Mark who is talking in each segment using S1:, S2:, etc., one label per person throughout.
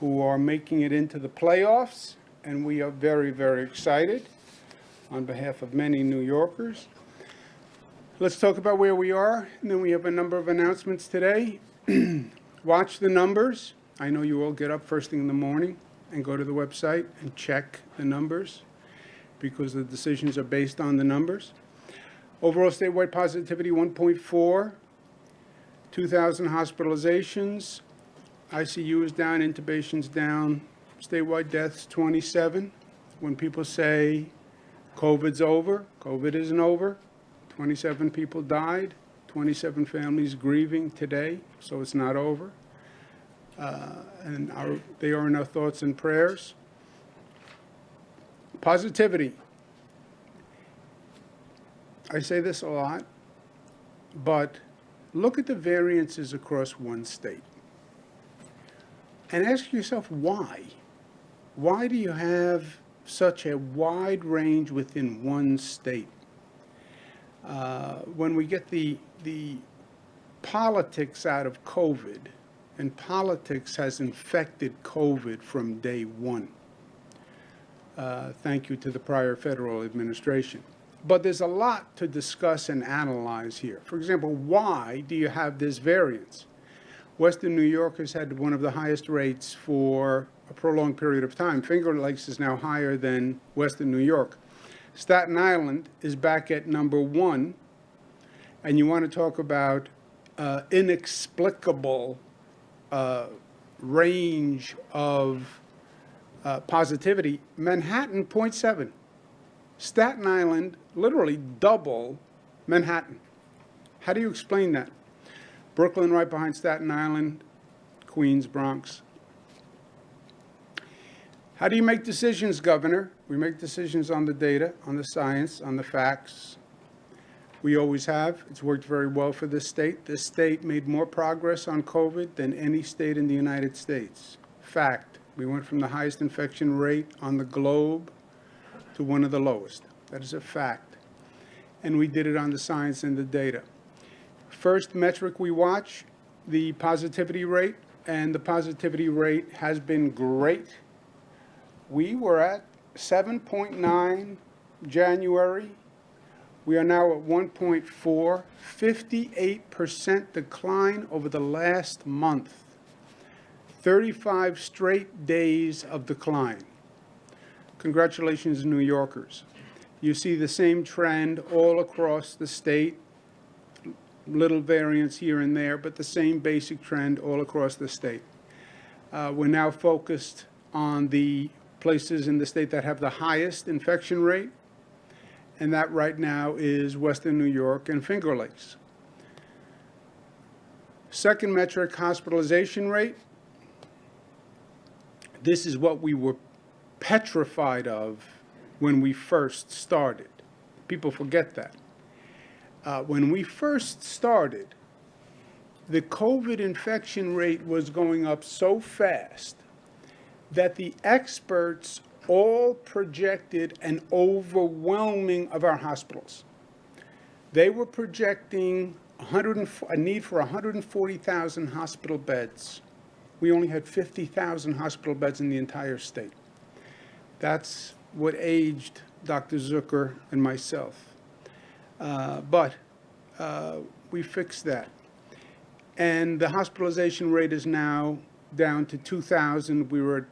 S1: who are making it into the playoffs, and we are very, very excited on behalf of many New Yorkers. Let's talk about where we are, and then we have a number of announcements today. Watch the numbers. I know you all get up first thing in the morning and go to the website and check the numbers because the decisions are based on the numbers. Overall statewide positivity 1.4, 2,000 hospitalizations, ICU is down, intubation's down, statewide deaths 27. When people say COVID's over, COVID isn't over. 27 people died, 27 families grieving today, so it's not over. And they are in our thoughts and prayers. Positivity. I say this a lot, but look at the variances across one state and ask yourself why. Why do you have such a wide range within one state? When we get the politics out of COVID, and politics has infected COVID from day one. Thank you to the prior federal administration. But there's a lot to discuss and analyze here. For example, why do you have this variance? Western New York has had one of the highest rates for a prolonged period of time. Finger Lakes is now higher than Western New York. Staten Island is back at number 1. And you want to talk about inexplicable range of positivity. Manhattan, 0.7. Staten Island, literally double Manhattan. How do you explain that? Brooklyn right behind Staten Island, Queens, Bronx. How do you make decisions, Governor? We make decisions on the data, on the science, on the facts. We always have. It's worked very well for this state. This state made more progress on COVID than any state in the United States. Fact. We went from the highest infection rate on the globe to one of the lowest. That is a fact. And we did it on the science and the data. First metric we watch, the positivity rate, and the positivity rate has been great. We were at 7.9 January. We are now at 1.4, 58% decline over the last month. 35 straight days of decline. Congratulations, New Yorkers. You see the same trend all across the state, little variance here and there, but the same basic trend all across the state. We're now focused on the places in the state that have the highest infection rate, and that right now is Western New York and Finger Lakes. Second metric, hospitalization rate. This is what we were petrified of when we first started. People forget that. When we first started, the COVID infection rate was going up so fast that the experts all projected an overwhelming of our hospitals. They were projecting a need for 140,000 hospital beds. We only had 50,000 hospital beds in the entire state. That's what aged Dr. Zucker and myself. But we fixed that. And the hospitalization rate is now down to 2,000. We were at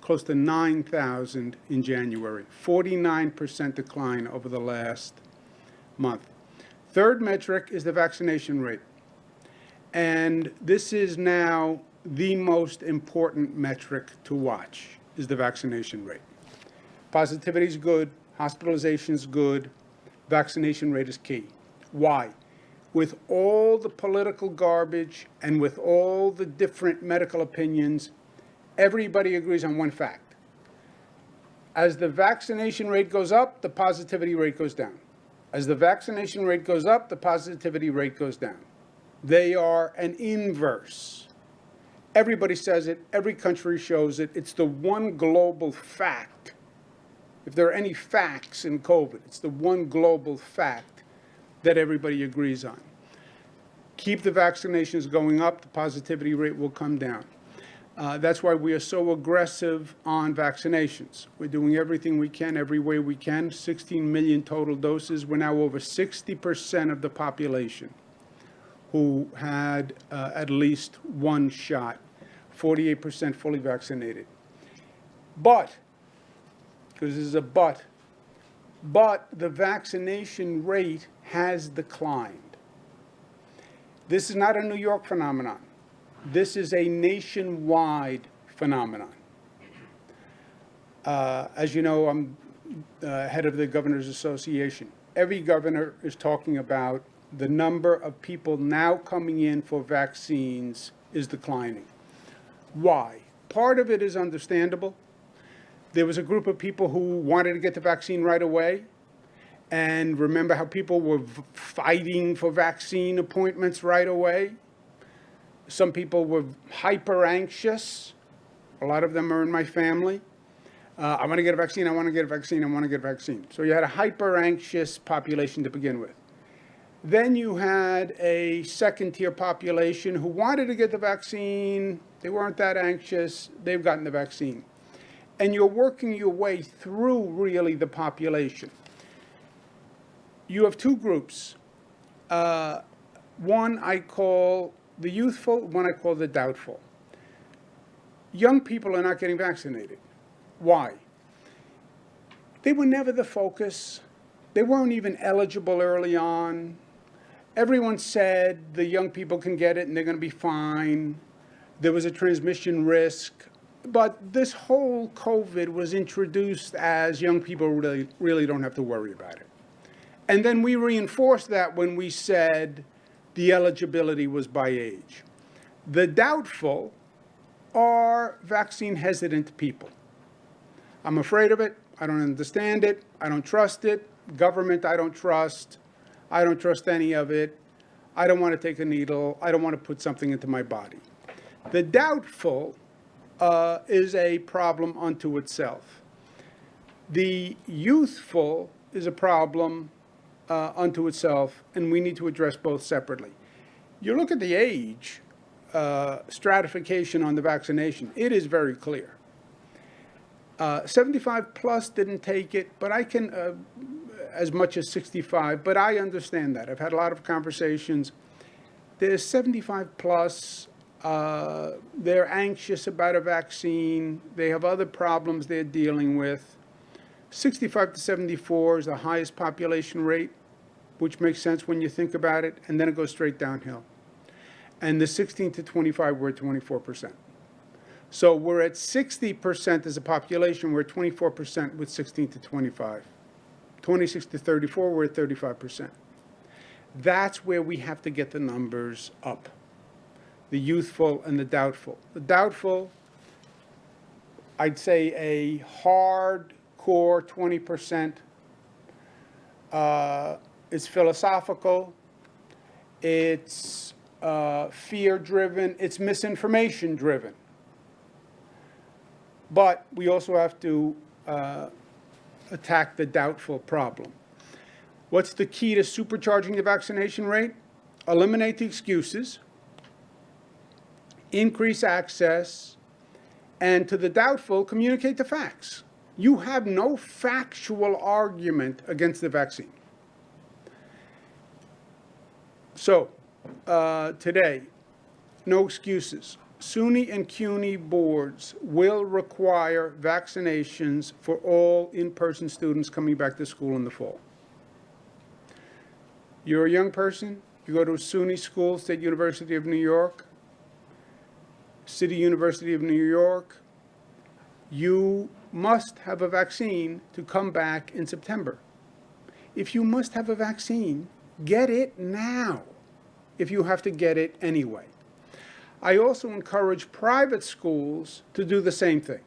S1: close to 9,000 in January. 49% decline over the last month. Third metric is the vaccination rate. And this is now the most important metric to watch, is the vaccination rate. Positivity is good, hospitalization is good, vaccination rate is key. Why? With all the political garbage and with all the different medical opinions, everybody agrees on one fact. As the vaccination rate goes up, the positivity rate goes down. As the vaccination rate goes up, the positivity rate goes down. They are an inverse. Everybody says it. Every country shows it. It's the one global fact. If there are any facts in COVID, it's the one global fact that everybody agrees on. Keep the vaccinations going up, the positivity rate will come down. That's why we are so aggressive on vaccinations. We're doing everything we can, every way we can. 16 million total doses. We're now over 60% of the population who had at least one shot, 48% fully vaccinated. But, because this is a but the vaccination rate has declined. This is not a New York phenomenon. This is a nationwide phenomenon. As you know, I'm head of the Governors Association. Every governor is talking about the number of people now coming in for vaccines is declining. Why? Part of it is understandable. There was a group of people who wanted to get the vaccine right away. And remember how people were fighting for vaccine appointments right away? Some people were hyper anxious. A lot of them are in my family. I want to get a vaccine, I want to get a vaccine, I want to get a vaccine. So you had a hyper anxious population to begin with. Then you had a second tier population who wanted to get the vaccine. They weren't that anxious. They've gotten the vaccine. And you're working your way through really the population. You have two groups. One I call the youthful, one I call the doubtful. Young people are not getting vaccinated. Why? They were never the focus. They weren't even eligible early on. Everyone said the young people can get it and they're going to be fine. There was a transmission risk. But this whole COVID was introduced as young people really don't have to worry about it. And then we reinforced that when we said the eligibility was by age. The doubtful are vaccine hesitant people. I'm afraid of it. I don't understand it. I don't trust it. Government, I don't trust. I don't trust any of it. I don't want to take a needle. I don't want to put something into my body. The doubtful is a problem unto itself. The youthful is a problem unto itself, and we need to address both separately. You look at the age stratification on the vaccination, it is very clear. 75 plus didn't take it, but I can, as much as 65, but I understand that. I've had a lot of conversations. There's 75 plus, they're anxious about a vaccine. They have other problems they're dealing with. 65 to 74 is the highest population rate, which makes sense when you think about it, and then it goes straight downhill. And the 16 to 25, we're at 24%. So we're at 60% as a population, we're at 24% with 16 to 25. 26 to 34, we're at 35%. That's where we have to get the numbers up. The youthful and the doubtful. The doubtful, I'd say a hardcore 20%. It's philosophical. It's fear-driven. It's misinformation-driven. But we also have to attack the doubtful problem. What's the key to supercharging the vaccination rate? Eliminate the excuses, increase access, and to the doubtful, communicate the facts. You have no factual argument against the vaccine. So, today, no excuses. SUNY and CUNY boards will require vaccinations for all in-person students coming back to school in the fall. You're a young person, you go to a SUNY school, State University of New York, City University of New York, you must have a vaccine to come back in September. If you must have a vaccine, get it now, if you have to get it anyway. I also encourage private schools to do the same thing.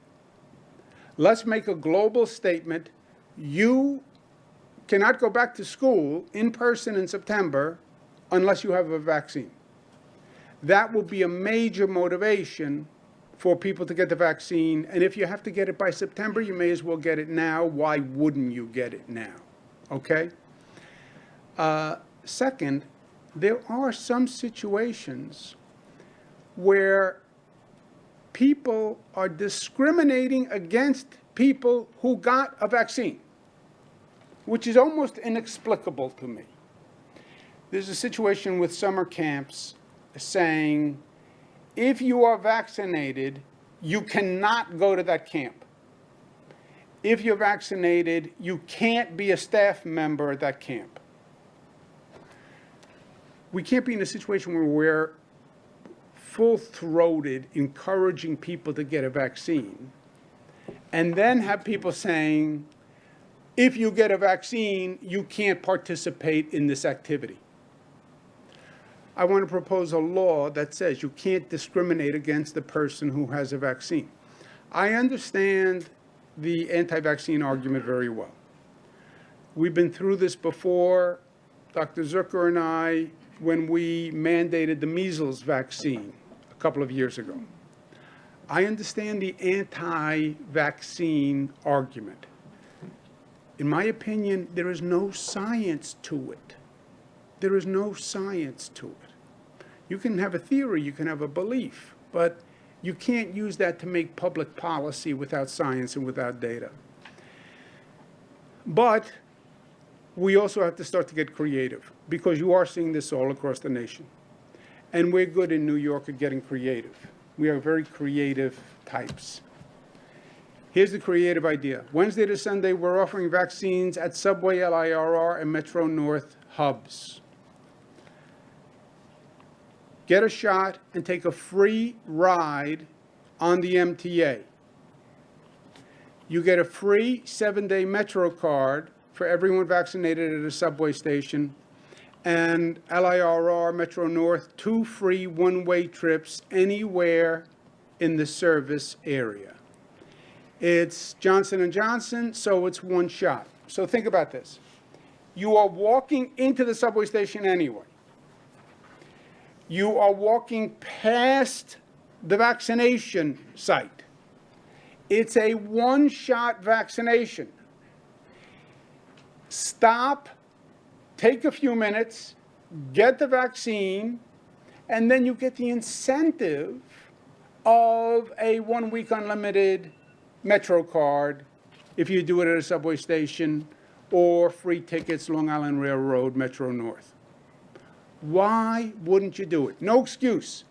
S1: Let's make a global statement. You cannot go back to school in person in September unless you have a vaccine. That will be a major motivation for people to get the vaccine. And if you have to get it by September, you may as well get it now. Why wouldn't you get it now? Okay? Second, there are some situations where people are discriminating against people who got a vaccine, which is almost inexplicable to me. There's a situation with summer camps saying, if you are vaccinated, you cannot go to that camp. If you're vaccinated, you can't be a staff member at that camp. We can't be in a situation where we're full-throated encouraging people to get a vaccine and then have people saying, if you get a vaccine, you can't participate in this activity. I want to propose a law that says you can't discriminate against the person who has a vaccine. I understand the anti-vaccine argument very well. We've been through this before, Dr. Zucker and I, when we mandated the measles vaccine a couple of years ago. I understand the anti-vaccine argument. In my opinion, there is no science to it. There is no science to it. You can have a theory, you can have a belief, but you can't use that to make public policy without science and without data. But we also have to start to get creative, because you are seeing this all across the nation. And we're good in New York at getting creative. We are very creative types. Here's the creative idea. Wednesday to Sunday, we're offering vaccines at Subway, LIRR, and Metro North hubs. Get a shot and take a free ride on the MTA. You get a free 7-day Metro card for everyone vaccinated at a subway station, and LIRR, Metro North, 2 free one-way trips anywhere in the service area. It's Johnson & Johnson, so it's one shot. So think about this. You are walking into the subway station anyway. You are walking past the vaccination site. It's a one-shot vaccination. Stop, take a few minutes, get the vaccine, and then you get the incentive of a 1-week unlimited Metro card if you do it at a subway station, or free tickets, Long Island Railroad, Metro North. Why wouldn't you do it? No excuse.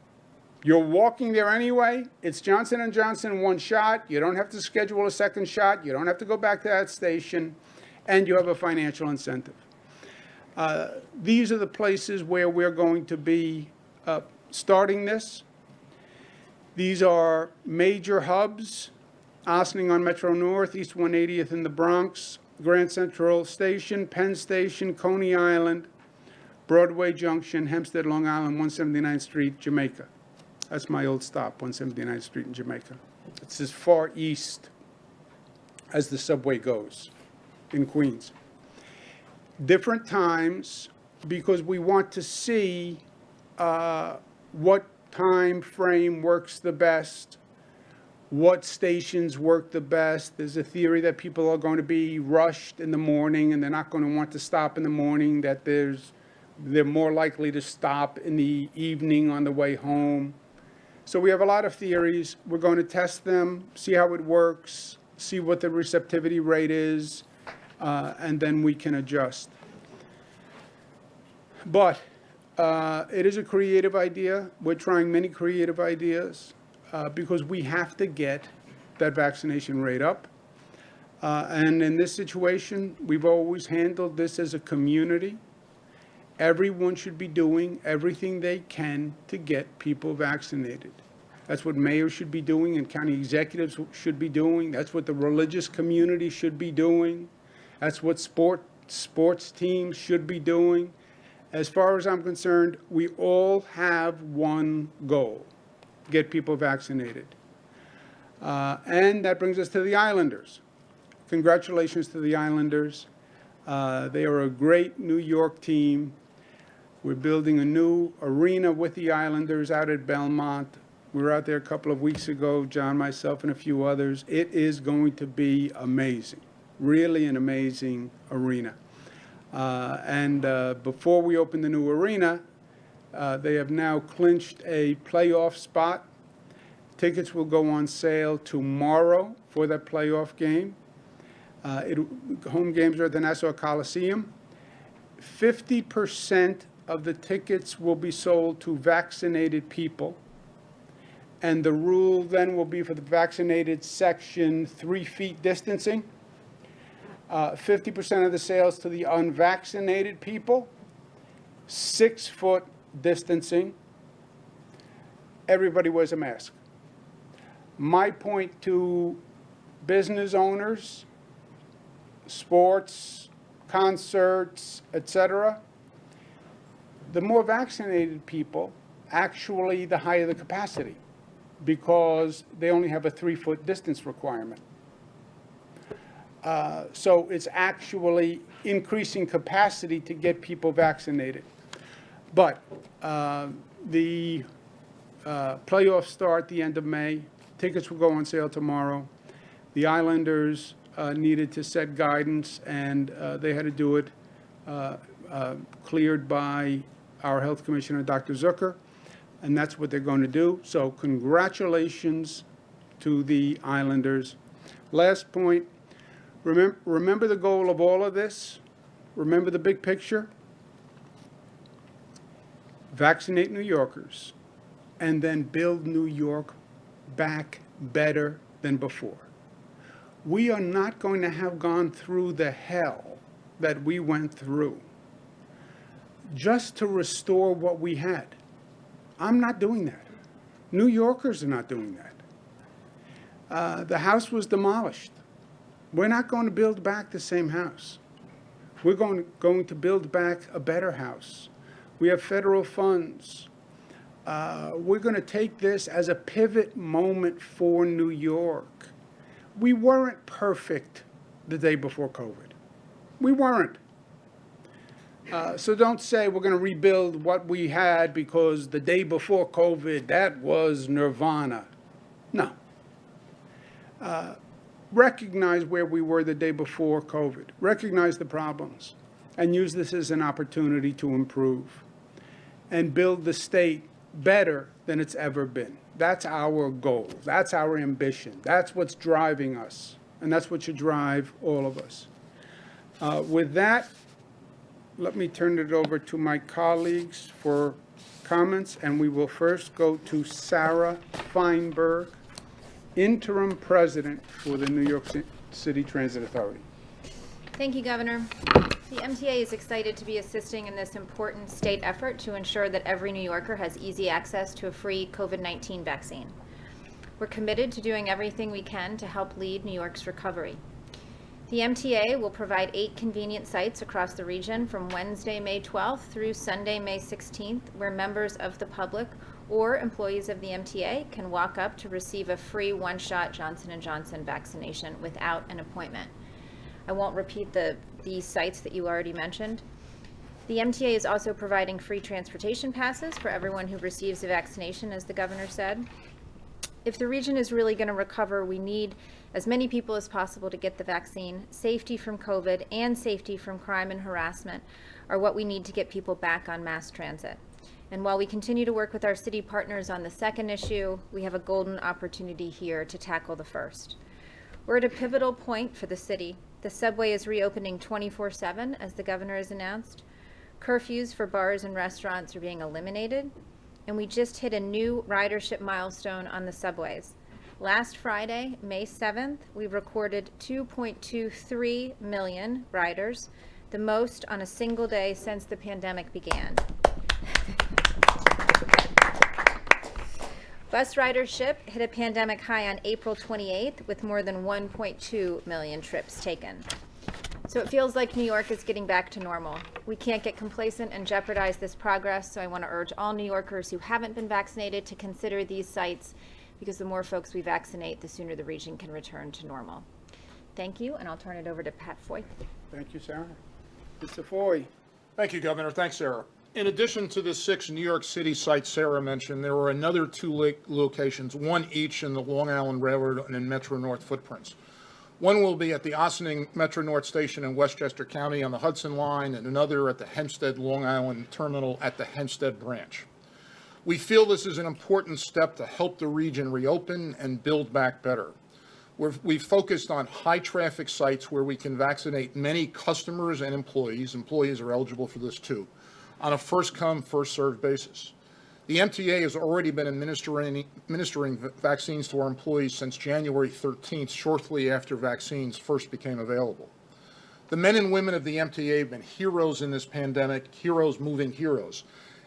S1: You're walking there anyway. It's Johnson & Johnson, one shot. You don't have to schedule a second shot. You don't have to go back to that station. And you have a financial incentive. These are the places where we're going to be starting this. These are major hubs: Ossining on Metro North, East 180th in the Bronx, Grand Central Station, Penn Station, Coney Island, Broadway Junction, Hempstead, Long Island, 179th Street, Jamaica. That's my old stop, 179th Street in Jamaica. It's as far east as the subway goes in Queens. Different times, because we want to see what time frame works the best, what stations work the best. There's a theory that people are going to be rushed in the morning and they're not going to want to stop in the morning, that they're more likely to stop in the evening on the way home. So we have a lot of theories. We're going to test them, see how it works, see what the receptivity rate is, and then we can adjust. But it is a creative idea. We're trying many creative ideas because we have to get that vaccination rate up. And in this situation, we've always handled this as a community. Everyone should be doing everything they can to get people vaccinated. That's what mayors should be doing and county executives should be doing. That's what the religious community should be doing. That's what sports teams should be doing. As far as I'm concerned, we all have one goal: get people vaccinated. And that brings us to the Islanders. Congratulations to the Islanders. They are a great New York team. We're building a new arena with the Islanders out at Belmont. We were out there a couple of weeks ago, John, myself, and a few others. It is going to be amazing, really an amazing arena. And before we open the new arena, they have now clinched a playoff spot Tickets will go on sale tomorrow for that playoff game. Home games are at the Nassau Coliseum. 50% of the tickets will be sold to vaccinated people. And the rule then will be for the vaccinated section 3 feet distancing. 50% of the sales to the unvaccinated people, 6 foot distancing. Everybody wears a mask. My point to business owners, sports, concerts, etc., the more vaccinated people, actually the higher the capacity, because they only have a 3 foot distance requirement. So it's actually increasing capacity to get people vaccinated. But the playoffs start the end of May. Tickets will go on sale tomorrow. The Islanders needed to set guidance, and they had to do it cleared by our health commissioner, Dr. Zucker, and that's what they're going to do. So congratulations to the Islanders. Last point, remember the goal of all of this? Remember the big picture? Vaccinate New Yorkers, and then build New York back better than before. We are not going to have gone through the hell that we went through just to restore what we had. I'm not doing that. New Yorkers are not doing that. The house was demolished. We're not going to build back the same house. We're going to build back a better house. We have federal funds. We're going to take this as a pivot moment for New York. We weren't perfect the day before COVID. We weren't. So don't say we're going to rebuild what we had because the day before COVID, that was nirvana. No. Recognize where we were the day before COVID. Recognize the problems and use this as an opportunity to improve and build the state better than it's ever been. That's our goal. That's our ambition. That's what's driving us. And that's what should drive all of us. With that, let me turn it over to my colleagues for comments. And we will first go to Sarah Feinberg, Interim President for the New York City Transit Authority.
S2: Thank you, Governor. The MTA is excited to be assisting in this important state effort to ensure that every New Yorker has easy access to a free COVID-19 vaccine. We're committed to doing everything we can to help lead New York's recovery. The MTA will provide 8 convenient sites across the region from Wednesday, May 12th through Sunday, May 16th, where members of the public or employees of the MTA can walk up to receive a free one-shot Johnson & Johnson vaccination without an appointment. I won't repeat the sites that you already mentioned. The MTA is also providing free transportation passes for everyone who receives a vaccination, as the governor said. If the region is really going to recover, we need as many people as possible to get the vaccine. Safety from COVID and safety from crime and harassment are what we need to get people back on mass transit. And while we continue to work with our city partners on the second issue, we have a golden opportunity here to tackle the first. We're at a pivotal point for the city. The subway is reopening 24/7, as the governor has announced. Curfews for bars and restaurants are being eliminated. And we just hit a new ridership milestone on the subways. Last Friday, May 7th, we recorded 2.23 million riders, the most on a single day since the pandemic began. Bus ridership hit a pandemic high on April 28th with more than 1.2 million trips taken. So it feels like New York is getting back to normal. We can't get complacent and jeopardize this progress, so I want to urge all New Yorkers who haven't been vaccinated to consider these sites, because the more folks we vaccinate, the sooner the region can return to normal. Thank you, and I'll turn it over to Pat Foy.
S1: Thank you, Sarah. Mr. Foy.
S3: Thank you, Governor. Thanks, Sarah. In addition to the 6 New York City sites Sarah mentioned, there were another 2 locations, one each in the Long Island Railroad and in Metro North footprints. One will be at the Ossining Metro North Station in Westchester County on the Hudson Line, and another at the Hempstead Long Island Terminal at the Hempstead branch. We feel this is an important step to help the region reopen and build back better. We've focused on high-traffic sites where we can vaccinate many customers and employees. Employees are eligible for this too, on a first-come, first-served basis. The MTA has already been administering vaccines to our employees since January 13th, shortly after vaccines first became available. The men and women of the MTA have been heroes in this pandemic, heroes moving heroes.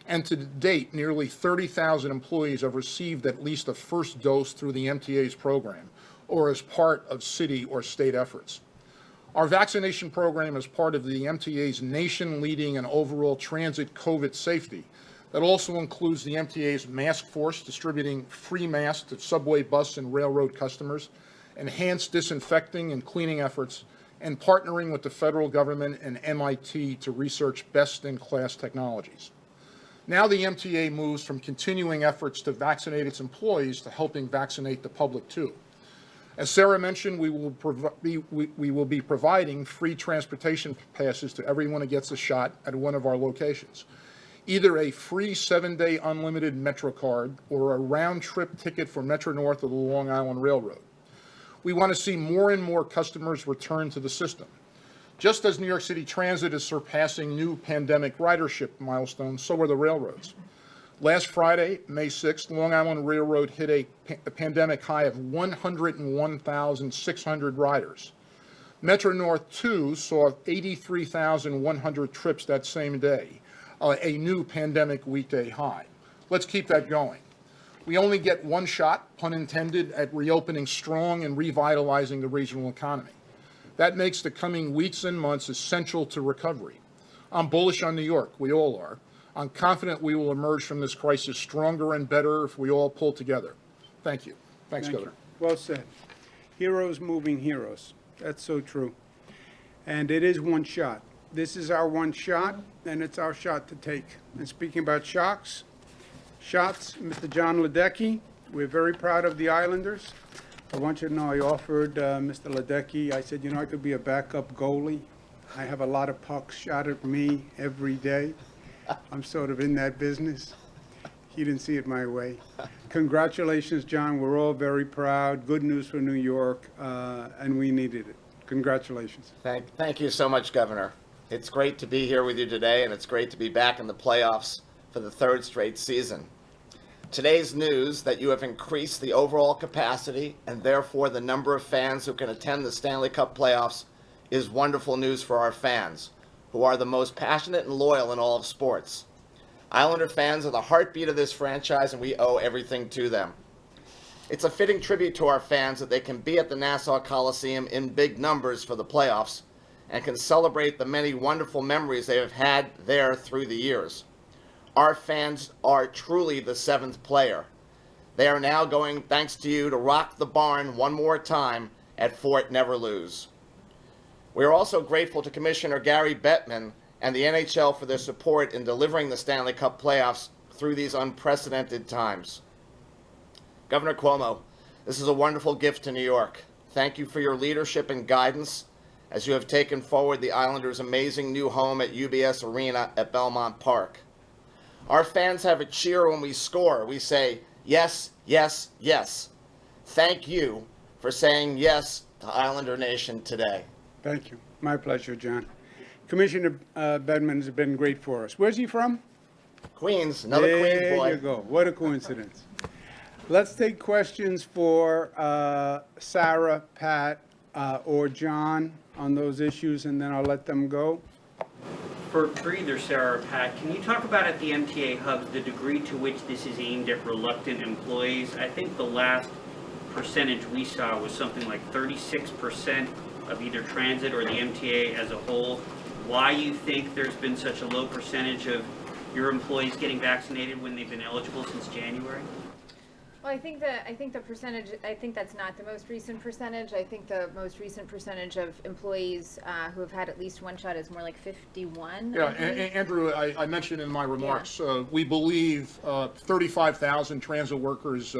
S3: And to date, nearly 30,000 employees have received at least a first dose through the MTA's program, or as part of city or state efforts. Our vaccination program is part of the MTA's nation-leading and overall transit COVID safety. That also includes the MTA's mask force distributing free masks to subway, bus, and railroad customers, enhanced disinfecting and cleaning efforts, and partnering with the federal government and MIT to research best-in-class technologies. Now the MTA moves from continuing efforts to vaccinate its employees to helping vaccinate the public too. As Sarah mentioned, we will be providing free transportation passes to everyone who gets a shot at one of our locations. Either a free 7-day unlimited Metro card or a round-trip ticket for Metro North of the Long Island Railroad. We want to see more and more customers return to the system. Just as New York City Transit is surpassing new pandemic ridership milestones, so are the railroads. Last Friday, May 6th, Long Island Railroad hit a pandemic high of 101,600 riders. Metro North, too, saw 83,100 trips that same day, a new pandemic weekday high. Let's keep that going. We only get one shot, pun intended, at reopening strong and revitalizing the regional economy. That makes the coming weeks and months essential to recovery. I'm bullish on New York. We all are. I'm confident we will emerge from this crisis stronger and better if we all pull together. Thank you. Thanks, Governor.
S1: Well said. Heroes moving heroes. That's so true. And it is one shot. This is our one shot, and it's our shot to take. And speaking about shots, Mr. John Ledecky, we're very proud of the Islanders. I want you to know I offered Mr. Ledecky, I said, you know, I could be a backup goalie. I have a lot of pucks shot at me every day. I'm sort of in that business. He didn't see it my way. Congratulations, John. We're all very proud. Good news for New York, and we needed it. Congratulations.
S4: Thank you so much, Governor. It's great to be here with you today, and it's great to be back in the playoffs for the third straight season. Today's news that you have increased the overall capacity and therefore the number of fans who can attend the Stanley Cup playoffs is wonderful news for our fans, who are the most passionate and loyal in all of sports. Islander fans are the heartbeat of this franchise, and we owe everything to them. It's a fitting tribute to our fans that they can be at the Nassau Coliseum in big numbers for the playoffs and can celebrate the many wonderful memories they have had there through the years. Our fans are truly the seventh player. They are now going, thanks to you, to rock the barn one more time at Fort Never Lose. We are also grateful to Commissioner Gary Bettman and the NHL for their support in delivering the Stanley Cup playoffs through these unprecedented times. Governor Cuomo, this is a wonderful gift to New York. Thank you for your leadership and guidance as you have taken forward the Islanders' amazing new home at UBS Arena at Belmont Park. Our fans have a cheer when we score. We say, yes, yes, yes. Thank you for saying yes to Islander Nation today.
S1: Thank you. My pleasure, John. Commissioner Bedman has been great for us. Where's he from?
S4: Queens, another Queens boy.
S1: There you go. What a coincidence. Let's take questions for Sarah, Pat, or John on those issues, and then I'll let them go.
S5: For either Sarah or Pat, can you talk about at the MTA hubs the degree to which this is aimed at reluctant employees? I think the last percentage we saw was something like 36% of either transit or the MTA as a whole. Why you think there's been such a low percentage of your employees getting vaccinated when they've been eligible since January?
S2: Well, I think the percentage, I think that's not the most recent percentage. I think the most recent percentage of employees who have had at least one shot is more like 51.
S3: Yeah, Andrew, I mentioned in my remarks, we believe 35,000 transit workers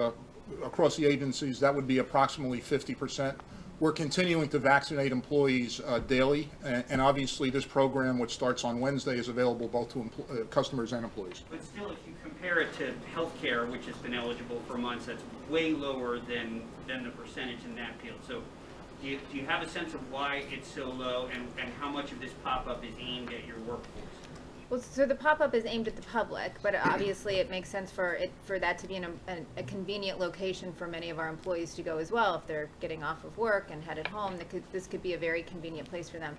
S3: across the agencies, that would be approximately 50%, We're continuing to vaccinate employees daily, and obviously this program, which starts on Wednesday, is available both to customers and employees.
S5: But still, if you compare it to healthcare, which has been eligible for months, that's way lower than the percentage in that field. So do you have a sense of why it's so low, and how much of this pop-up is aimed at your workforce?
S2: Well, so the pop-up is aimed at the public, but obviously it makes sense for that to be in a convenient location for many of our employees to go as well. If they're getting off of work and headed home, this could be a very convenient place for them.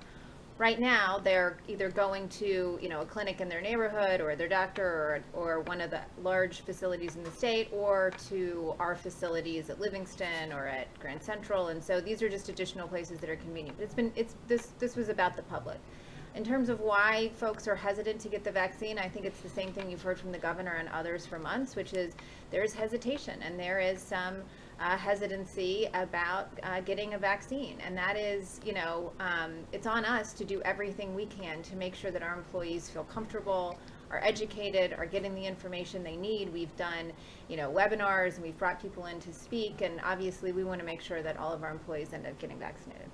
S2: Right now, they're either going to, a clinic in their neighborhood, or their doctor, or one of the large facilities in the state, or to our facilities at Livingston or at Grand Central, and so these are just additional places that are convenient. But this was about the public. In terms of why folks are hesitant to get the vaccine, I think it's the same thing you've heard from the governor and others for months, which is there is hesitation, and there is some hesitancy about getting a vaccine. And that is, it's on us to do everything we can to make sure that our employees feel comfortable, are educated, are getting the information they need. We've done, webinars, and we've brought people in to speak, and obviously we want to make sure that all of our employees end up getting vaccinated.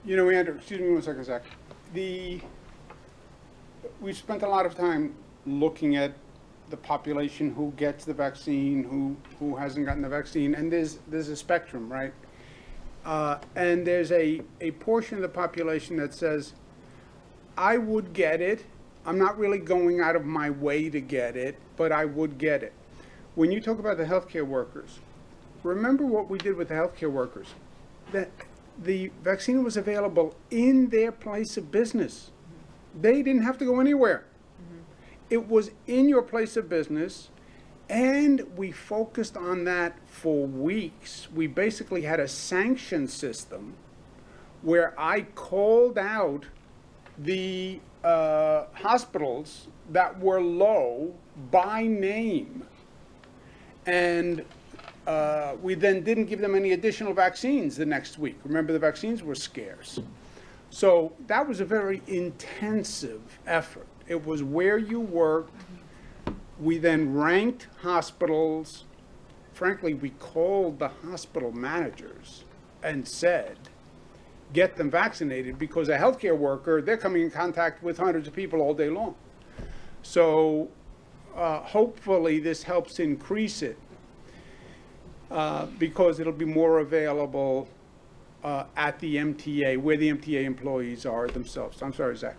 S1: Andrew, excuse me one second, Zach. We've spent a lot of time looking at the population who gets the vaccine, who hasn't gotten the vaccine, and there's a spectrum, right? And there's a portion of the population that says, I would get it. I'm not really going out of my way to get it, but I would get it. When you talk about the healthcare workers, remember what we did with the healthcare workers. That the vaccine was available in their place of business. They didn't have to go anywhere. It was in your place of business, and we focused on that for weeks. We basically had a sanction system where I called out the hospitals that were low by name, and we then didn't give them any additional vaccines the next week. Remember, the vaccines were scarce. So that was a very intensive effort. It was where you worked. We then ranked hospitals. Frankly, we called the hospital managers and said, get them vaccinated, because a healthcare worker, they're coming in contact with hundreds of people all day long. So hopefully this helps increase it. Because it'll be more available at the MTA, where the MTA employees are themselves. I'm sorry, Zach.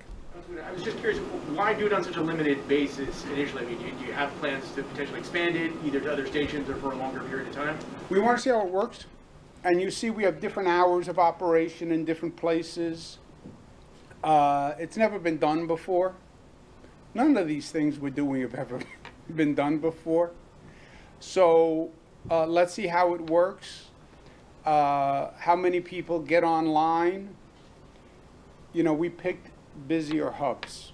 S6: I was just curious, why do it on such a limited basis initially? I mean, do you have plans to potentially expand it, either to other stations or for a longer period of time?
S1: We want to see how it works. And you see we have different hours of operation in different places. It's never been done before. None of these things we're doing have ever been done before. So let's see how it works, how many people get online. We picked busier hubs.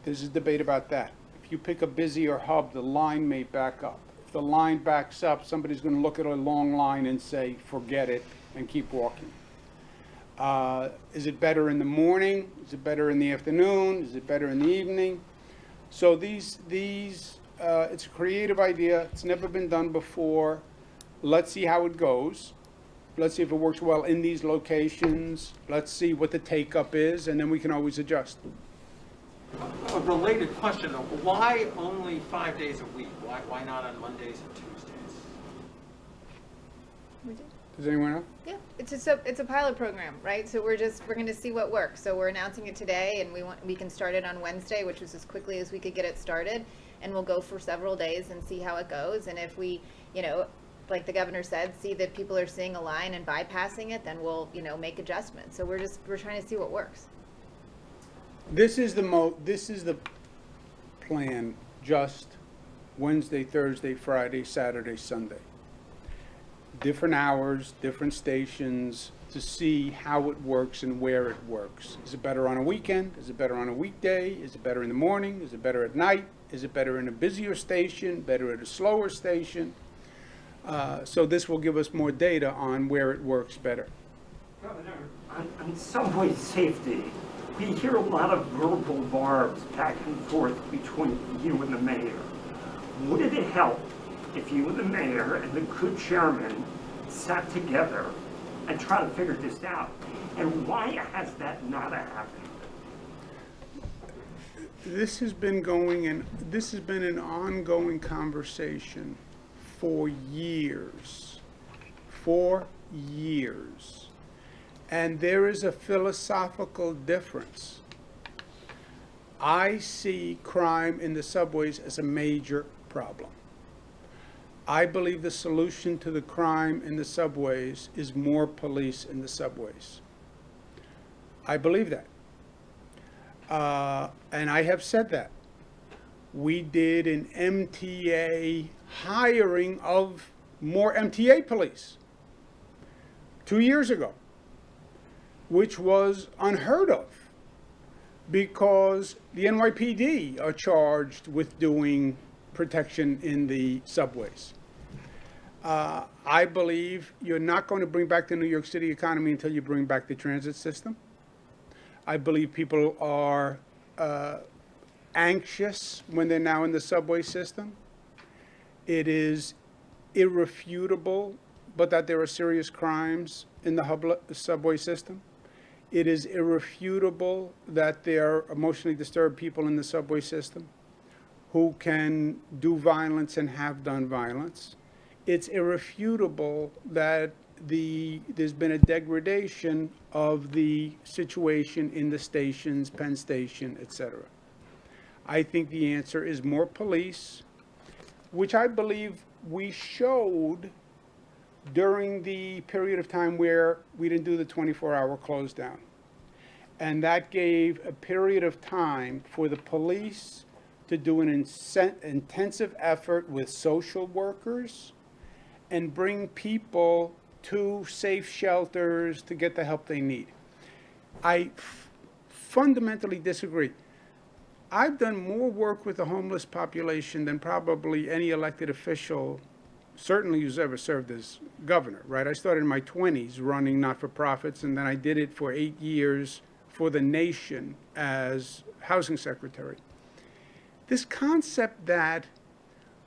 S1: There's a debate about that. If you pick a busier hub, the line may back up. If the line backs up, somebody's going to look at a long line and say, forget it, and keep walking. Is it better in the morning? Is it better in the afternoon? Is it better in the evening? So it's a creative idea. It's never been done before. Let's see how it goes. Let's see if it works well in these locations. Let's see what the take-up is, and then we can always adjust.
S7: A related question, though. Why only 5 days a week? Why not on Mondays and Tuesdays?
S1: Does anyone know?
S2: Yeah, it's a pilot program, right? So we're going to see what works. So we're announcing it today, and we can start it on Wednesday, which was as quickly as we could get it started, and we'll go for several days and see how it goes. And if we, like the governor said, see that people are seeing a line and bypassing it, then we'll, make adjustments. So we're trying to see what works.
S1: This is the plan, just Wednesday, Thursday, Friday, Saturday, Sunday. Different hours, different stations, to see how it works and where it works. Is it better on a weekend? Is it better on a weekday? Is it better in the morning? Is it better at night? Is it better in a busier station? Better at a slower station? So this will give us more data on where it works better.
S8: Governor, on subway safety, we hear a lot of verbal barbs back and forth between you and the mayor. Would it help if you and the mayor and the co-chairman sat together and try to figure this out. And why has that not happened?
S1: This has been an ongoing conversation for years. And there is a philosophical difference. I see crime in the subways as a major problem. I believe the solution to the crime in the subways is more police in the subways. I believe that. And I have said that. We did an MTA hiring of more MTA police 2 years ago, which was unheard of because the NYPD are charged with doing protection in the subways. I believe you're not going to bring back the New York City economy until you bring back the transit system. I believe people are anxious when they're now in the subway system. It is irrefutable, but that there are serious crimes in the subway system. It is irrefutable that there are emotionally disturbed people in the subway system who can do violence and have done violence. It's irrefutable that there's been a degradation of the situation in the stations, Penn Station, etc. I think the answer is more police, which I believe we showed during the period of time where we didn't do the 24-hour close down. And that gave a period of time for the police to do an intensive effort with social workers and bring people to safe shelters to get the help they need. I fundamentally disagree. I've done more work with the homeless population than probably any elected official, certainly who's ever served as governor, right? I started in my 20s running not-for-profits, and then I did it for 8 years for the nation as housing secretary. This concept that,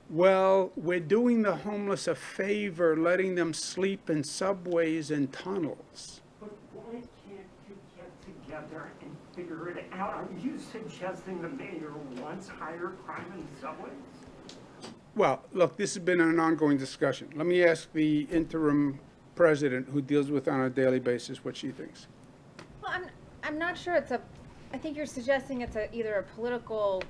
S1: well, we're doing the homeless a favor, letting them sleep in subways and tunnels.
S8: But why can't you get together and figure it out? Are you suggesting the mayor wants higher crime in subways?
S1: Well, look, this has been an ongoing discussion. Let me ask the interim president, who deals with it on a daily basis, what she thinks.
S2: Well, I'm not sure I think you're suggesting it's either a political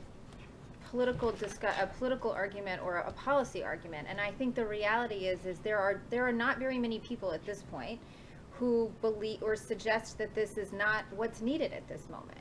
S2: argument or a policy argument. And I think the reality is there are not very many people at this point who believe or suggest that this is not what's needed at this moment.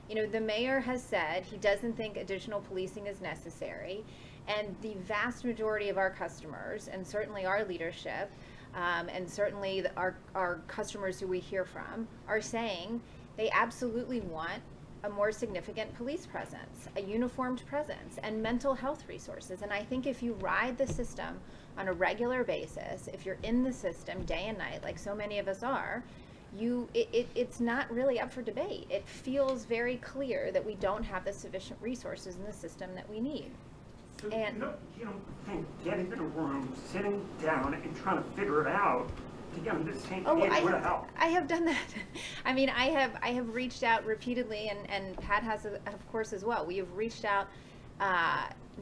S2: You know, the mayor has said he doesn't think additional policing is necessary, and the vast majority of our customers, and certainly our leadership, and certainly our customers who we hear from, are saying they absolutely want a more significant police presence, a uniformed presence, and mental health resources. And I think if you ride the system on a regular basis, if you're in the system day and night, like so many of us are, it's not really up for debate. It feels very clear that we don't have the sufficient resources in the system that we need.
S8: So
S2: And
S8: you don't think getting in a room, sitting down, and trying to figure it out to get on the same page would help?
S2: I have done that. I mean, I have reached out repeatedly, and Pat has, of course, as well. We have reached out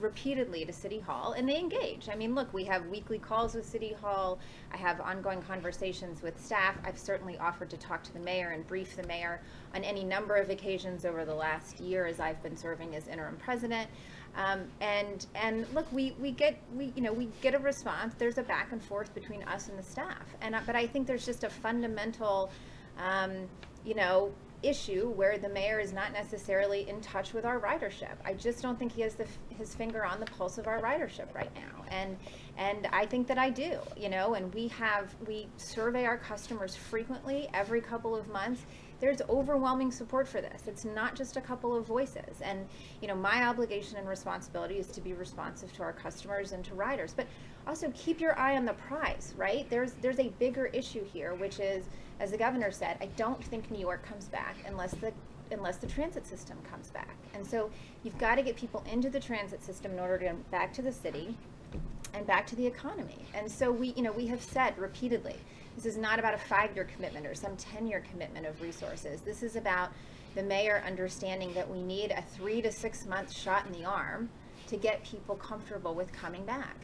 S2: repeatedly to City Hall, and they engage. I mean, look, we have weekly calls with City Hall. I have ongoing conversations with staff. I've certainly offered to talk to the mayor and brief the mayor on any number of occasions over the last year as I've been serving as interim president. And look, we get a response. There's a back and forth between us and the staff, but I think there's just a fundamental, issue where the mayor is not necessarily in touch with our ridership. I just don't think he has his finger on the pulse of our ridership right now, and I think that I do, and we survey our customers frequently, every couple of months. There's overwhelming support for this. It's not just a couple of voices. And, my obligation and responsibility is to be responsive to our customers and to riders. But also keep your eye on the prize, right? There's a bigger issue here, which is, as the governor said, I don't think New York comes back unless the transit system comes back. And so you've got to get people into the transit system in order to get back to the city and back to the economy. And so we have said repeatedly This is not about a 5-year commitment or some 10-year commitment of resources. This is about the mayor understanding that we need a 3 to 6 month shot in the arm to get people comfortable with coming back.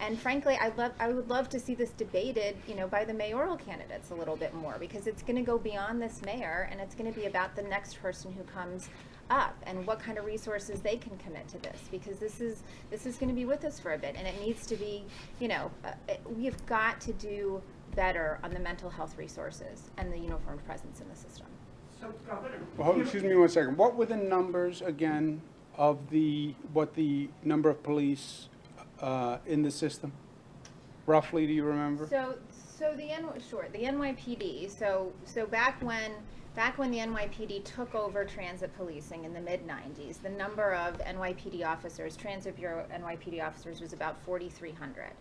S2: And frankly, I would love to see this debated, by the mayoral candidates a little bit more, because it's going to go beyond this mayor, and it's going to be about the next person who comes up and what kind of resources they can commit to this, because this is going to be with us for a bit, and it needs to be, we've got to do better on the mental health resources and the uniformed presence in the system.
S8: So, Governor.
S1: Well, excuse me 1 second. What were the numbers again of what the number of police in the system? Roughly, do you remember?
S2: So the NYPD. So back when the NYPD took over transit policing in the mid-90s, the number of NYPD officers, Transit Bureau NYPD officers, was about 4,300.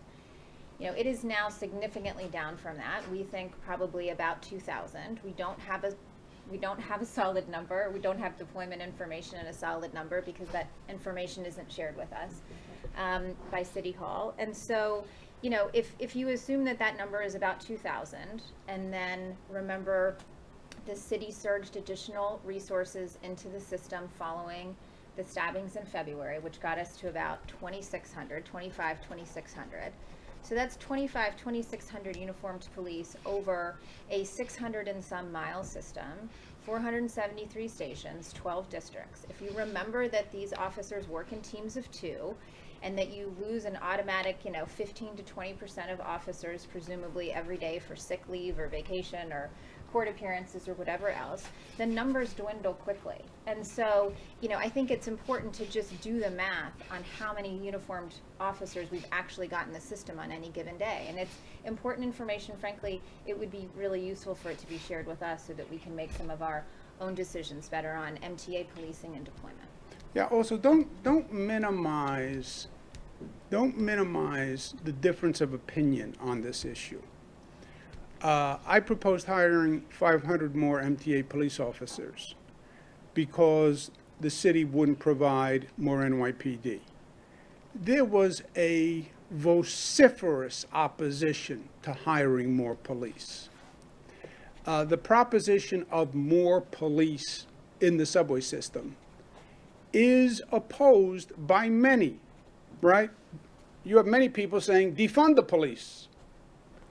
S2: It is now significantly down from that. We think probably about 2,000. We don't have a solid number. We don't have deployment information and a solid number because that information isn't shared with us by City Hall. And so, if you assume that number is about 2,000, and then remember the city surged additional resources into the system following the stabbings in February, which got us to about 2,600. So that's 2,600 uniformed police over a 600 and some mile system, 473 stations, 12 districts. If you remember that these officers work in teams of 2, and that you lose an automatic, 15 to 20% of officers presumably every day for sick leave or vacation or court appearances or whatever else, the numbers dwindle quickly. And so, I think it's important to just do the math on how many uniformed officers we've actually got in the system on any given day. And it's important information. Frankly, it would be really useful for it to be shared with us so that we can make some of our own decisions better on MTA policing and deployment.
S1: Yeah, also, don't minimize the difference of opinion on this issue. I proposed hiring 500 more MTA police officers because the city wouldn't provide more NYPD. There was a vociferous opposition to hiring more police. The proposition of more police in the subway system is opposed by many, right? You have many people saying, defund the police.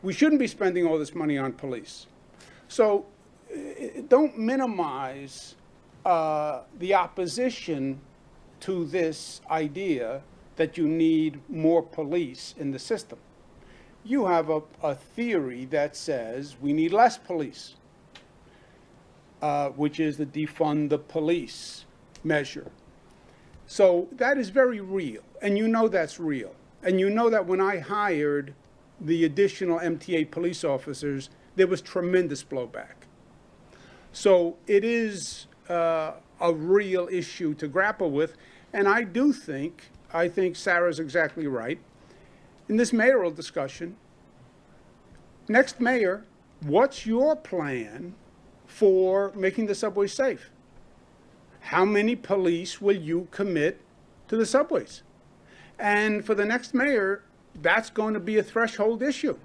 S1: We shouldn't be spending all this money on police. So don't minimize the opposition to this idea that you need more police in the system. You have a theory that says we need less police, which is the defund the police measure. So that is very real, and that's real. And that when I hired the additional MTA police officers, there was tremendous blowback. So it is a real issue to grapple with, and I think Sarah's exactly right. In this mayoral discussion, next mayor, what's your plan for making the subway safe? How many police will you commit to the subways? And for the next mayor, that's going to be a threshold issue.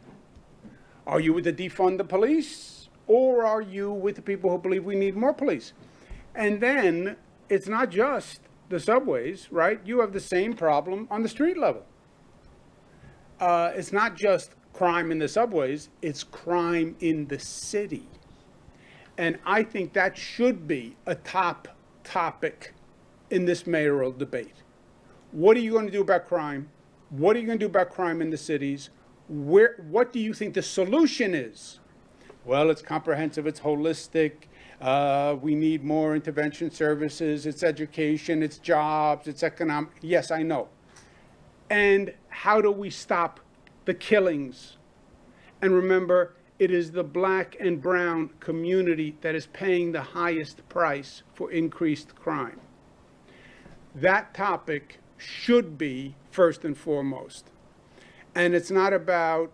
S1: Are you with the defund the police, or are you with the people who believe we need more police? And then it's not just the subways, right? You have the same problem on the street level. It's not just crime in the subways, it's crime in the city. And I think that should be a top topic in this mayoral debate. What are you going to do about crime? What are you going to do about crime in the cities? What do you think the solution is? Well, it's comprehensive, it's holistic. We need more intervention services, it's education, it's jobs, it's economic. Yes, I know. And how do we stop the killings? And remember, it is the black and brown community that is paying the highest price for increased crime. That topic should be first and foremost. And it's not about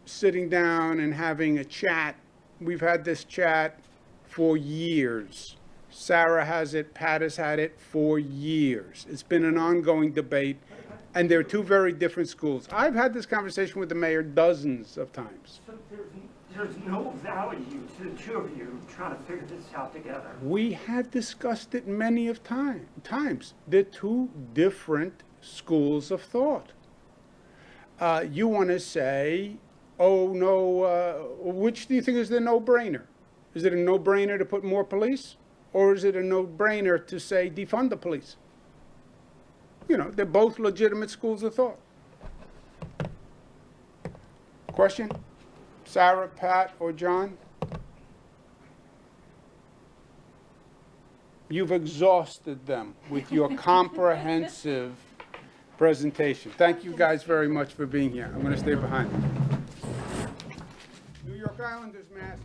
S1: sitting down and having a chat. We've had this chat for years. Sarah has it, Pat has had it for years. It's been an ongoing debate, and they're two very different schools. I've had this conversation with the mayor dozens of times.
S8: So there's no value to the two of you trying to figure this out together.
S1: We have discussed it many of times. They're two different schools of thought. You want to say, oh no, which do you think is the no-brainer? Is it a no-brainer to put more police? Or is it a no-brainer to say defund the police? You know, they're both legitimate schools of thought. Question? Sarah, Pat, or John? You've exhausted them with your comprehensive presentation. Thank you guys very much for being here. I'm going to stay behind. New York Islanders mask.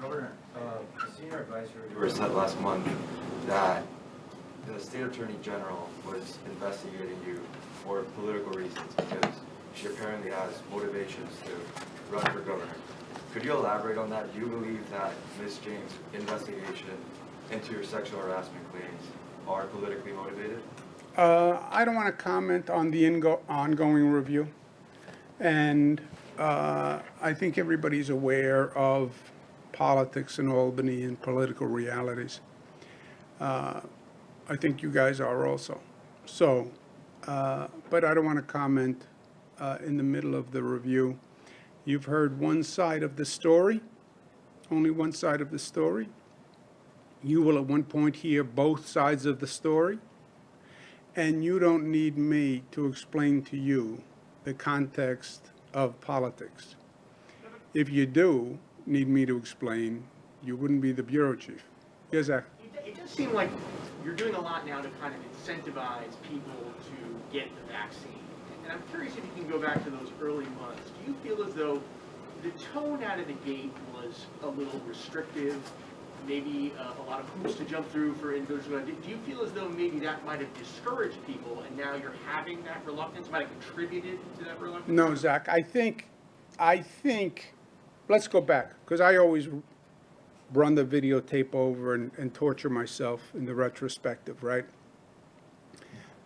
S9: Governor, a senior advisory reviewer said last month that the state attorney general was investigating you for political reasons because she apparently has motivations to run for governor. Could you elaborate on that? Do you believe that Ms. James' investigation into your sexual harassment claims are politically motivated?
S1: I don't want to comment on the ongoing review. And I think everybody's aware of politics in Albany and political realities. I think you guys are also. So, but I don't want to comment in the middle of the review. You've heard one side of the story, only one side of the story. You will at one point hear both sides of the story, and you don't need me to explain to you the context of politics. If you do need me to explain, you wouldn't be the bureau chief. Yes, Zach?
S6: It does seem like you're doing a lot now to kind of incentivize people to get the vaccine. And I'm curious if you can go back to those early months. Do you feel as though the tone out of the gate was a little restrictive, maybe a lot of hoops to jump through for individuals? Do you feel as though maybe that might have discouraged people and now you're having that reluctance, might have contributed to that reluctance?
S1: No, Zach, I think, let's go back, because I always run the videotape over and torture myself in the retrospective, right?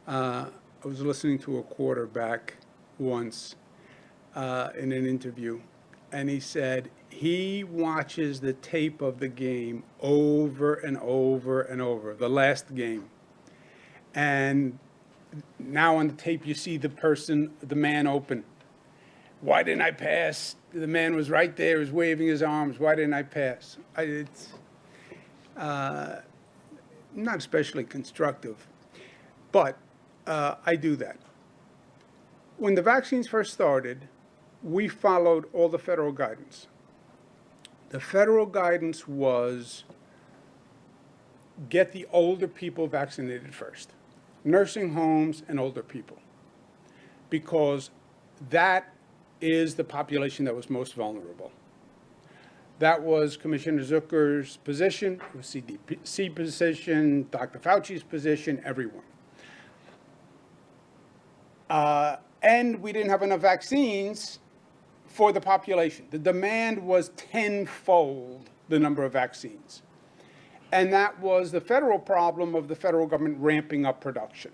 S1: I was listening to a quarterback once in an interview, and he said he watches the tape of the game over and over and over, the last game. And now on the tape you see the man open. Why didn't I pass? The man was right there, he was waving his arms. Why didn't I pass? It's not especially constructive, but I do that. When the vaccines first started, we followed all the federal guidance. The federal guidance was get the older people vaccinated first, nursing homes and older people, because that is the population that was most vulnerable. That was Commissioner Zucker's position, it was CDC position, Dr. Fauci's position, everyone. And we didn't have enough vaccines for the population. The demand was tenfold the number of vaccines. And that was the federal problem of the federal government ramping up production.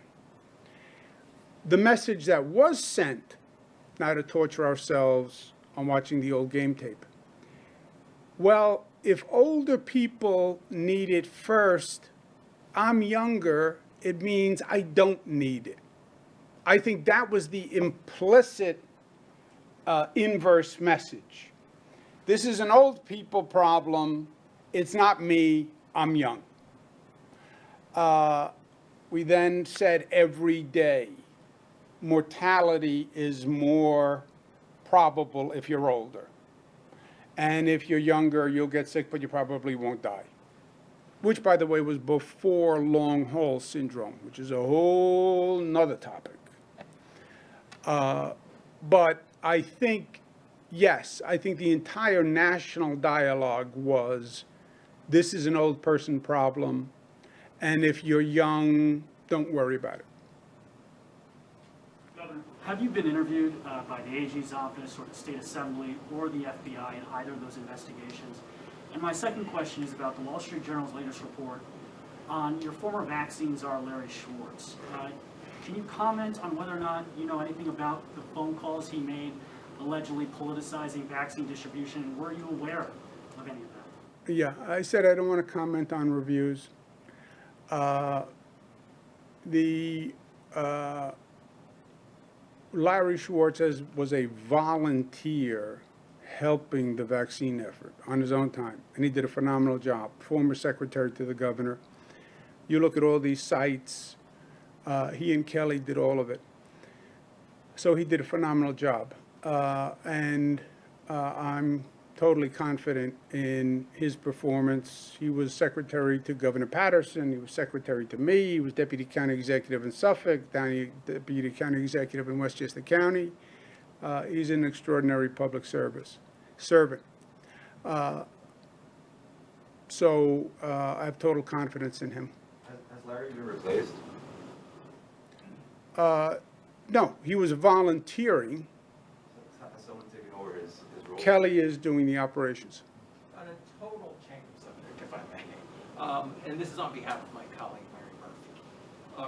S1: The message that was sent, not to torture ourselves on watching the old game tape. Well, if older people need it first, I'm younger, it means I don't need it. I think that was the implicit inverse message. This is an old people problem. It's not me, I'm young. We then said every day, mortality is more probable if you're older. And if you're younger, you'll get sick, but you probably won't die. Which, by the way, was before long haul syndrome, which is a whole nother topic. But I think, yes, I think the entire national dialogue was, this is an old person problem, and if you're young, don't worry about it.
S6: Governor,
S10: Have you been interviewed by the AG's office or the state assembly or the FBI in either of those investigations? And my second question is about the Wall Street Journal's latest report on your former vaccine czar, Larry Schwartz. Can you comment on whether or not you know anything about the phone calls he made allegedly politicizing vaccine distribution, and were you aware of any of that?
S1: Yeah, I said I don't want to comment on reviews. Larry Schwartz was a volunteer helping the vaccine effort on his own time, and he did a phenomenal job. Former secretary to the governor. You look at all these sites, he and Kelly did all of it. So he did a phenomenal job. And I'm totally confident in his performance. He was secretary to Governor Patterson. He was secretary to me. He was deputy county executive in Suffolk, deputy county executive in Westchester County. He's an extraordinary public servant. So I have total confidence in him.
S9: Has Larry been replaced?
S1: No, he was volunteering.
S9: Has someone taken over his role?
S1: Kelly is doing the operations.
S7: On a total change of subject, if I may, and this is on behalf of my colleague Mary Murphy,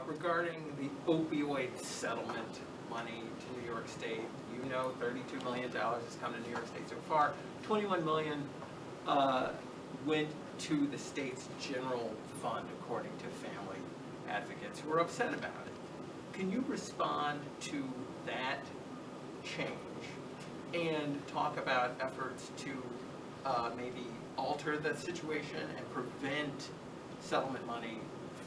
S7: regarding the opioid settlement money to New York State. You know, $32 million has come to New York State so far. $21 million went to the state's general fund, according to family advocates who are upset about it. Can you respond to that change and talk about efforts to maybe alter the situation and prevent settlement money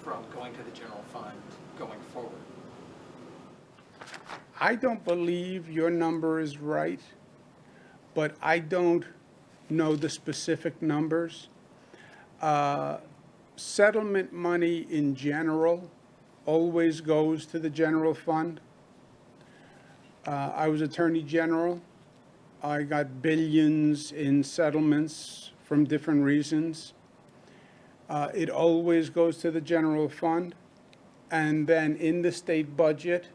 S7: from going to the general fund going forward?
S1: I don't believe your number is right, but I don't know the specific numbers. Settlement money in general always goes to the general fund. I was Attorney General. I got billions in settlements from different reasons. It always goes to the general fund. And then in the state budget,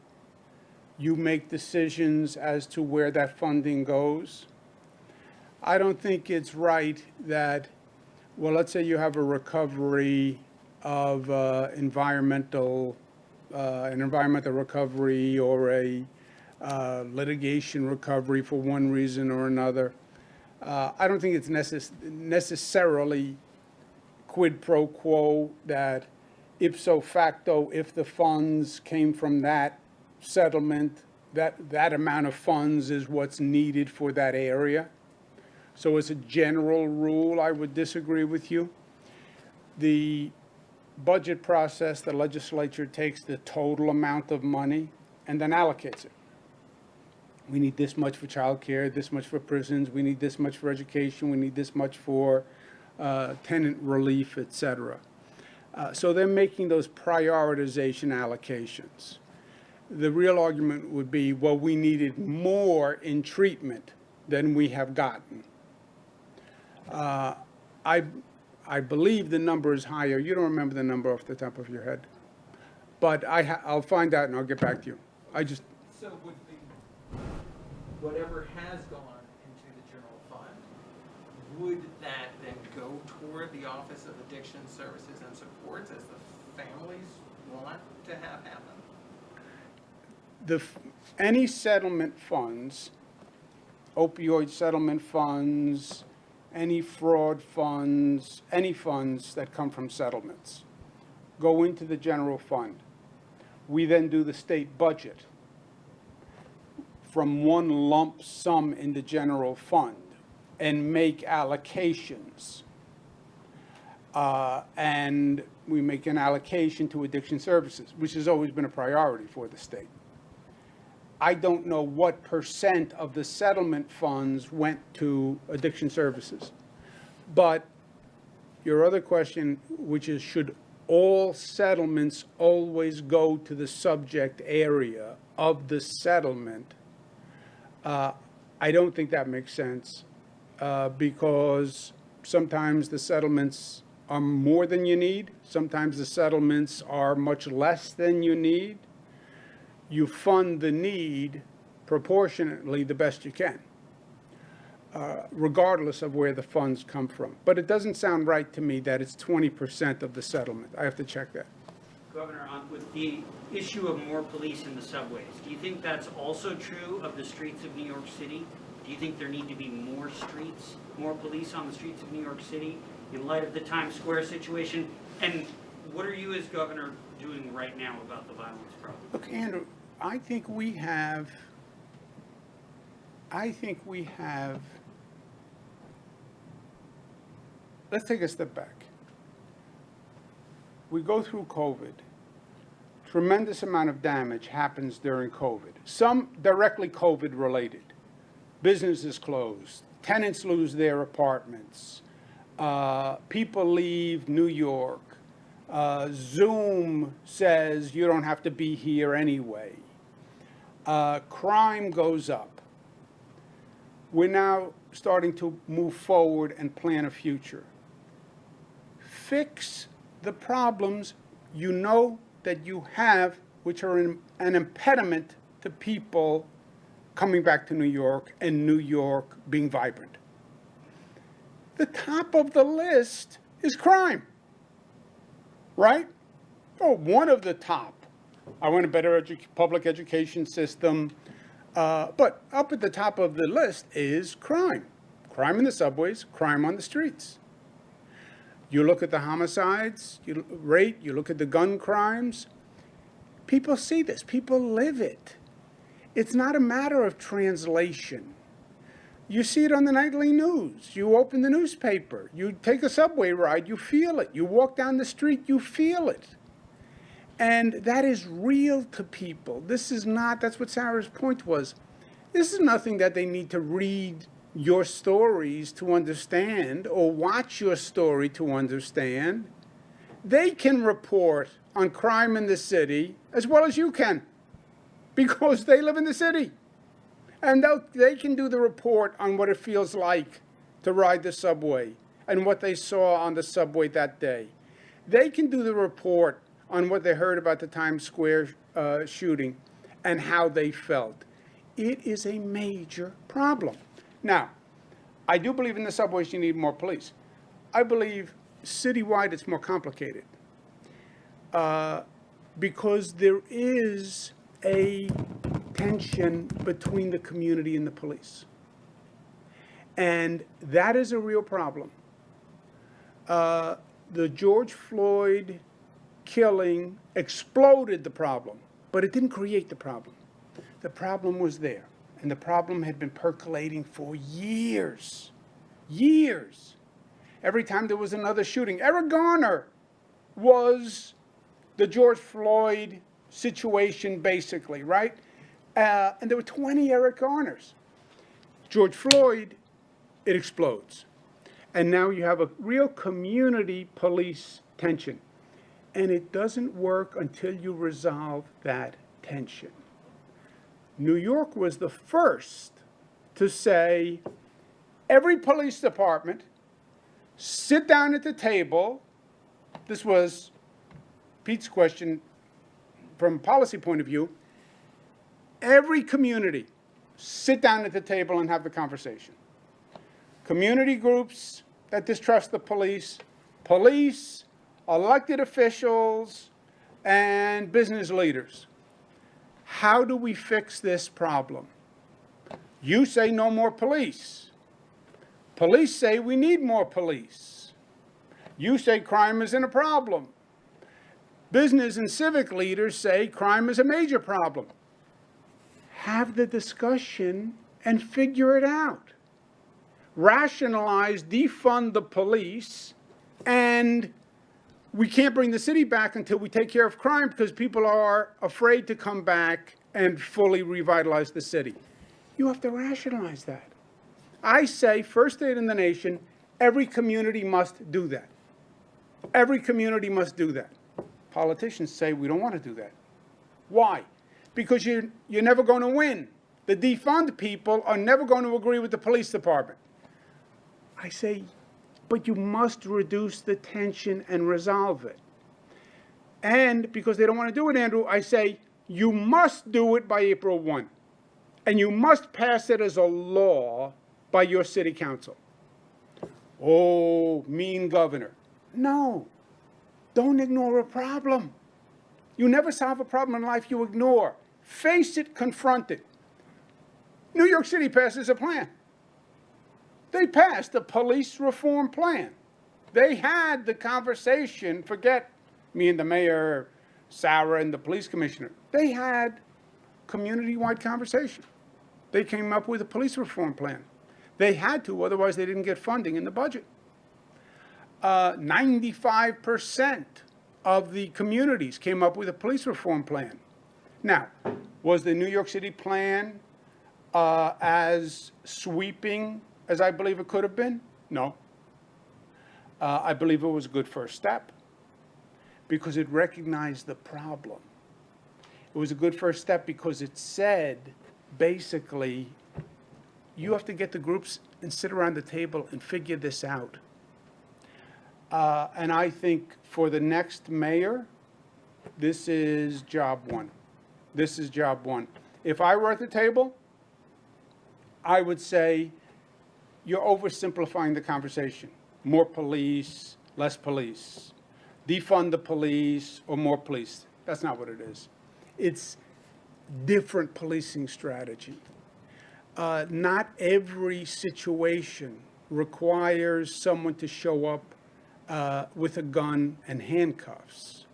S1: you make decisions as to where that funding goes. I don't think it's right that, well, let's say you have a recovery of an environmental recovery or a litigation recovery for one reason or another. I don't think it's necessarily quid pro quo that ipso facto, if the funds came from that settlement, that amount of funds is what's needed for that area. So as a general rule, I would disagree with you. The budget process, the legislature takes the total amount of money and then allocates it. We need this much for childcare, this much for prisons, we need this much for education, we need this much for tenant relief, et cetera. So they're making those prioritization allocations. The real argument would be, well, we needed more in treatment than we have gotten. I believe the number is higher. You don't remember the number off the top of your head. But I'll find out and I'll get back to you.
S7: So would whatever has gone into the general fund, would that then go toward the Office of Addiction Services and Supports as the families want to have happen?
S1: Any settlement funds, opioid settlement funds, any fraud funds, any funds that come from settlements, go into the general fund. We then do the state budget from one lump sum in the general fund and make allocations. And we make an allocation to addiction services, which has always been a priority for the state. I don't know what % of the settlement funds went to addiction services. But your other question, which is, should all settlements always go to the subject area of the settlement? I don't think that makes sense because sometimes the settlements are more than you need. Sometimes the settlements are much less than you need. you fund the need proportionately the best you can, regardless of where the funds come from. But it doesn't sound right to me that it's 20% of the settlement. I have to check that.
S5: Governor, with the issue of more police in the subways, do you think that's also true of the streets of New York City? Do you think there need to be more streets, more police on the streets of New York City in light of the Times Square situation? And what are you as governor doing right now about the violence problem?
S1: Look, Andrew, I think we have, let's take a step back. We go through COVID. Tremendous amount of damage happens during COVID. Some directly COVID related. Businesses closed. Tenants lose their apartments. People leave New York. Zoom says you don't have to be here anyway. Crime goes up. We're now starting to move forward and plan a future. Fix the problems you know that you have, which are an impediment to people coming back to New York and New York being vibrant. The top of the list is crime, right? Oh, one of the top. I want a better public education system, but up at the top of the list is crime. Crime in the subways, crime on the streets. You look at the homicides rate, you look at the gun crimes, people see this, people live it. It's not a matter of translation. You see it on the nightly news. You open the newspaper, you take a subway ride, you feel it. You walk down the street, you feel it. And that is real to people. This is not, that's what Sarah's point was. This is nothing that they need to read your stories to understand or watch your story to understand. They can report on crime in the city as well as you can because they live in the city. And they can do the report on what it feels like to ride the subway and what they saw on the subway that day. They can do the report on what they heard about the Times Square shooting and how they felt. It is a major problem. Now, I do believe in the subways you need more police. I believe citywide it's more complicated because there is a tension between the community and the police. And that is a real problem. The George Floyd killing exploded the problem, but it didn't create the problem. The problem was there, and the problem had been percolating for years. Years. Every time there was another shooting, Eric Garner was the George Floyd situation, basically, right? And there were 20 Eric Garners. George Floyd, it explodes. And now you have a real community police tension. And it doesn't work until you resolve that tension. New York was the first to say, every police department, sit down at the table. This was Pete's question from a policy point of view. Every community, sit down at the table and have the conversation. Community groups that distrust the police, police, elected officials, and business leaders. How do we fix this problem? You say no more police. Police say we need more police. You say crime isn't a problem. Business and civic leaders say crime is a major problem. Have the discussion and figure it out. Rationalize, defund the police, and we can't bring the city back until we take care of crime because people are afraid to come back and fully revitalize the city. You have to rationalize that. I say, first state in the nation, every community must do that. Every community must do that. Politicians say we don't want to do that. Why? Because you're never going to win. The defund people are never going to agree with the police department. I say, but you must reduce the tension and resolve it. And because they don't want to do it, Andrew, I say, You must do it by April 1. And you must pass it as a law by your city council. Oh, mean governor. No, don't ignore a problem. You never solve a problem in life you ignore. Face it, confront it. New York City passes a plan. They passed a police reform plan. They had the conversation, forget me and the mayor, Sarah and the police commissioner. They had community-wide conversation. They came up with a police reform plan. They had to, otherwise they didn't get funding in the budget. 95% of the communities came up with a police reform plan. Now, was the New York City plan as sweeping as I believe it could have been? No. I believe it was a good first step because it recognized the problem. It was a good first step because it said, basically, you have to get the groups and sit around the table and figure this out. And I think for the next mayor, this is job one. This is job one. If I were at the table, I would say, you're oversimplifying the conversation. More police, less police. Defund the police or more police. That's not what it is. It's different policing strategy. Not every situation requires someone to show up with a gun and handcuffs.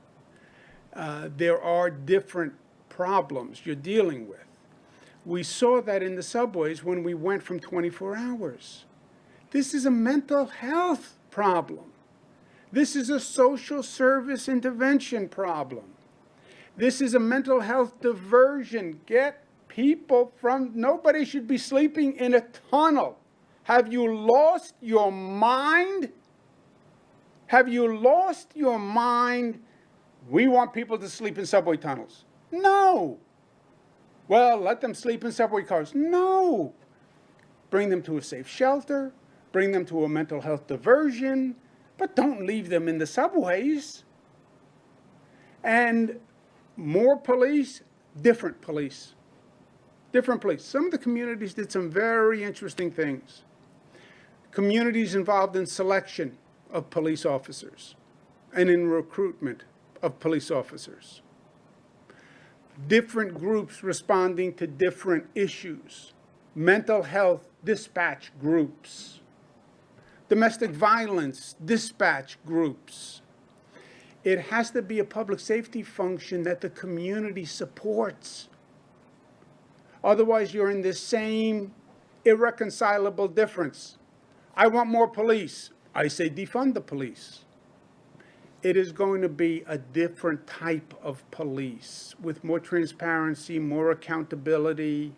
S1: There are different problems you're dealing with. We saw that in the subways when we went from 24 hours. This is a mental health problem. This is a social service intervention problem. This is a mental health diversion. Get people from, nobody should be sleeping in a tunnel. Have you lost your mind? Have you lost your mind? We want people to sleep in subway tunnels. No. Well, let them sleep in subway cars. No. Bring them to a safe shelter. Bring them to a mental health diversion. But don't leave them in the subways. And more police, different police. Different police. Some of the communities did some very interesting things. Communities involved in selection of police officers and in recruitment of police officers. Different groups responding to different issues. Mental health dispatch groups. Domestic violence dispatch groups. It has to be a public safety function that the community supports. Otherwise, you're in the same irreconcilable difference. I want more police. I say defund the police. It is going to be a different type of police with more transparency, more accountability,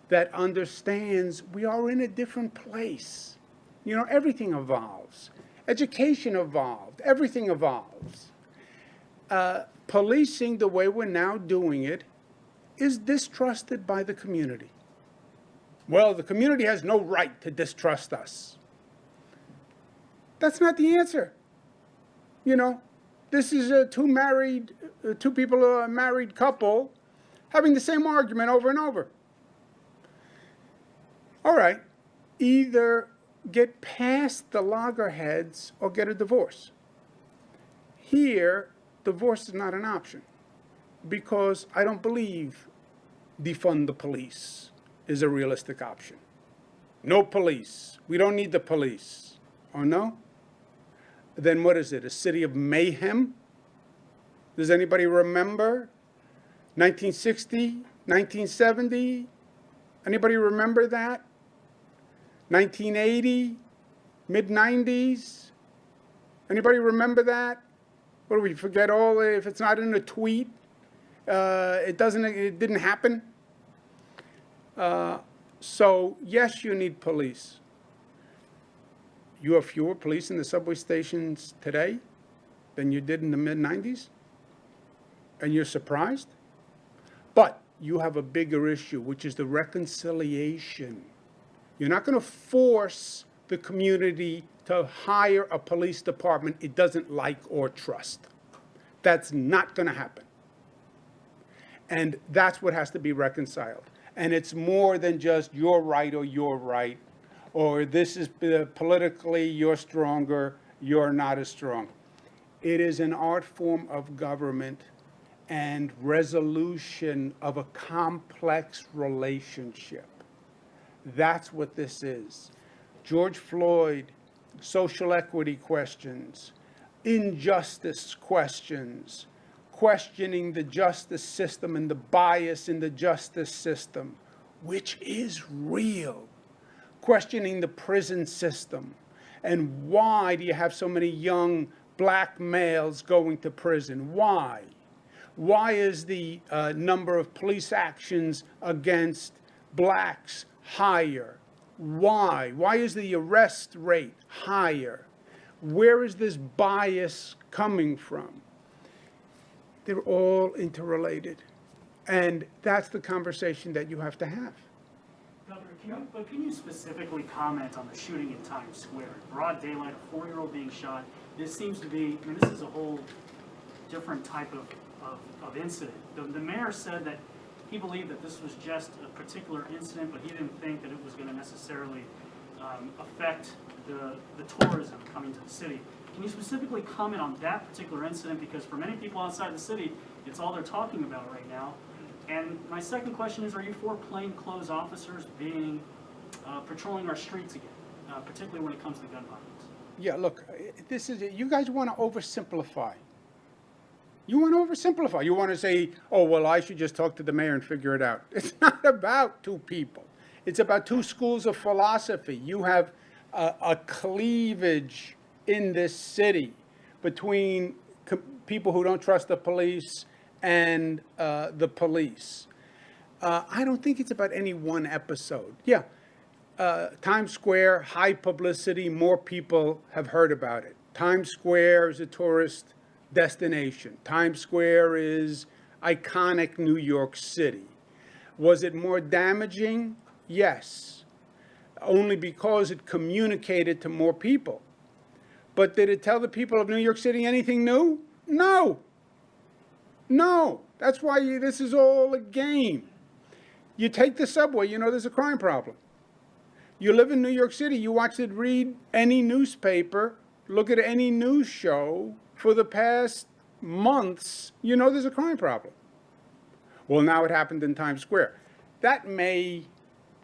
S1: that understands we are in a different place. You know, everything evolves. Education evolved. Everything evolves. Policing, the way we're now doing it, is distrusted by the community. Well, the community has no right to distrust us. That's not the answer. You know, this is two people, a married couple, having the same argument over and over. All right, either get past the loggerheads or get a divorce. Here, divorce is not an option because I don't believe defund the police is a realistic option. No police. We don't need the police. Oh, no? Then what is it, a city of mayhem? Does anybody remember 1960, 1970? Anybody remember that? 1980, mid-90s? Anybody remember that? What do we forget all, if it's not in a tweet, it didn't happen? So yes, you need police. You have fewer police in the subway stations today than you did in the mid-90s? And you're surprised? But you have a bigger issue, which is the reconciliation. You're not going to force the community to hire a police department it doesn't like or trust. That's not going to happen. And that's what has to be reconciled. And it's more than just you're right, or this is politically you're stronger, you're not as strong. It is an art form of government and resolution of a complex relationship. That's what this is. George Floyd, social equity questions, injustice questions, questioning the justice system and the bias in the justice system, which is real. Questioning the prison system, and why do you have so many young black males going to prison? Why? Why is the number of police actions against blacks higher? Why? Why is the arrest rate higher? Where is this bias coming from? They're all interrelated. And that's the conversation that you have to have.
S10: Governor, can you specifically comment on the shooting in Times Square? Broad daylight, a 4-year-old being shot. This seems to be, I mean, this is a whole different type of incident. The mayor said that he believed that this was just a particular incident, but he didn't think that it was going to necessarily affect the tourism coming to the city. Can you specifically comment on that particular incident? Because for many people outside the city, it's all they're talking about right now. And my second question is, are you for plainclothes officers being patrolling our streets again, particularly when it comes to gun violence?
S1: Yeah, look, this is you guys want to oversimplify. You want to oversimplify. You want to say, oh, well, I should just talk to the mayor and figure it out. It's not about two people. It's about two schools of philosophy. You have a cleavage in this city between people who don't trust the police and the police. I don't think it's about any one episode. Yeah, Times Square, high publicity, more people have heard about it. Times Square is a tourist destination. Times Square is iconic New York City. Was it more damaging? Yes, only because it communicated to more people. But did it tell the people of New York City anything new? No. No. That's why this is all a game. You take the subway, you know there's a crime problem. You live in New York City, you read any newspaper, look at any news show for the past months, you know there's a crime problem. Well, now it happened in Times Square. That may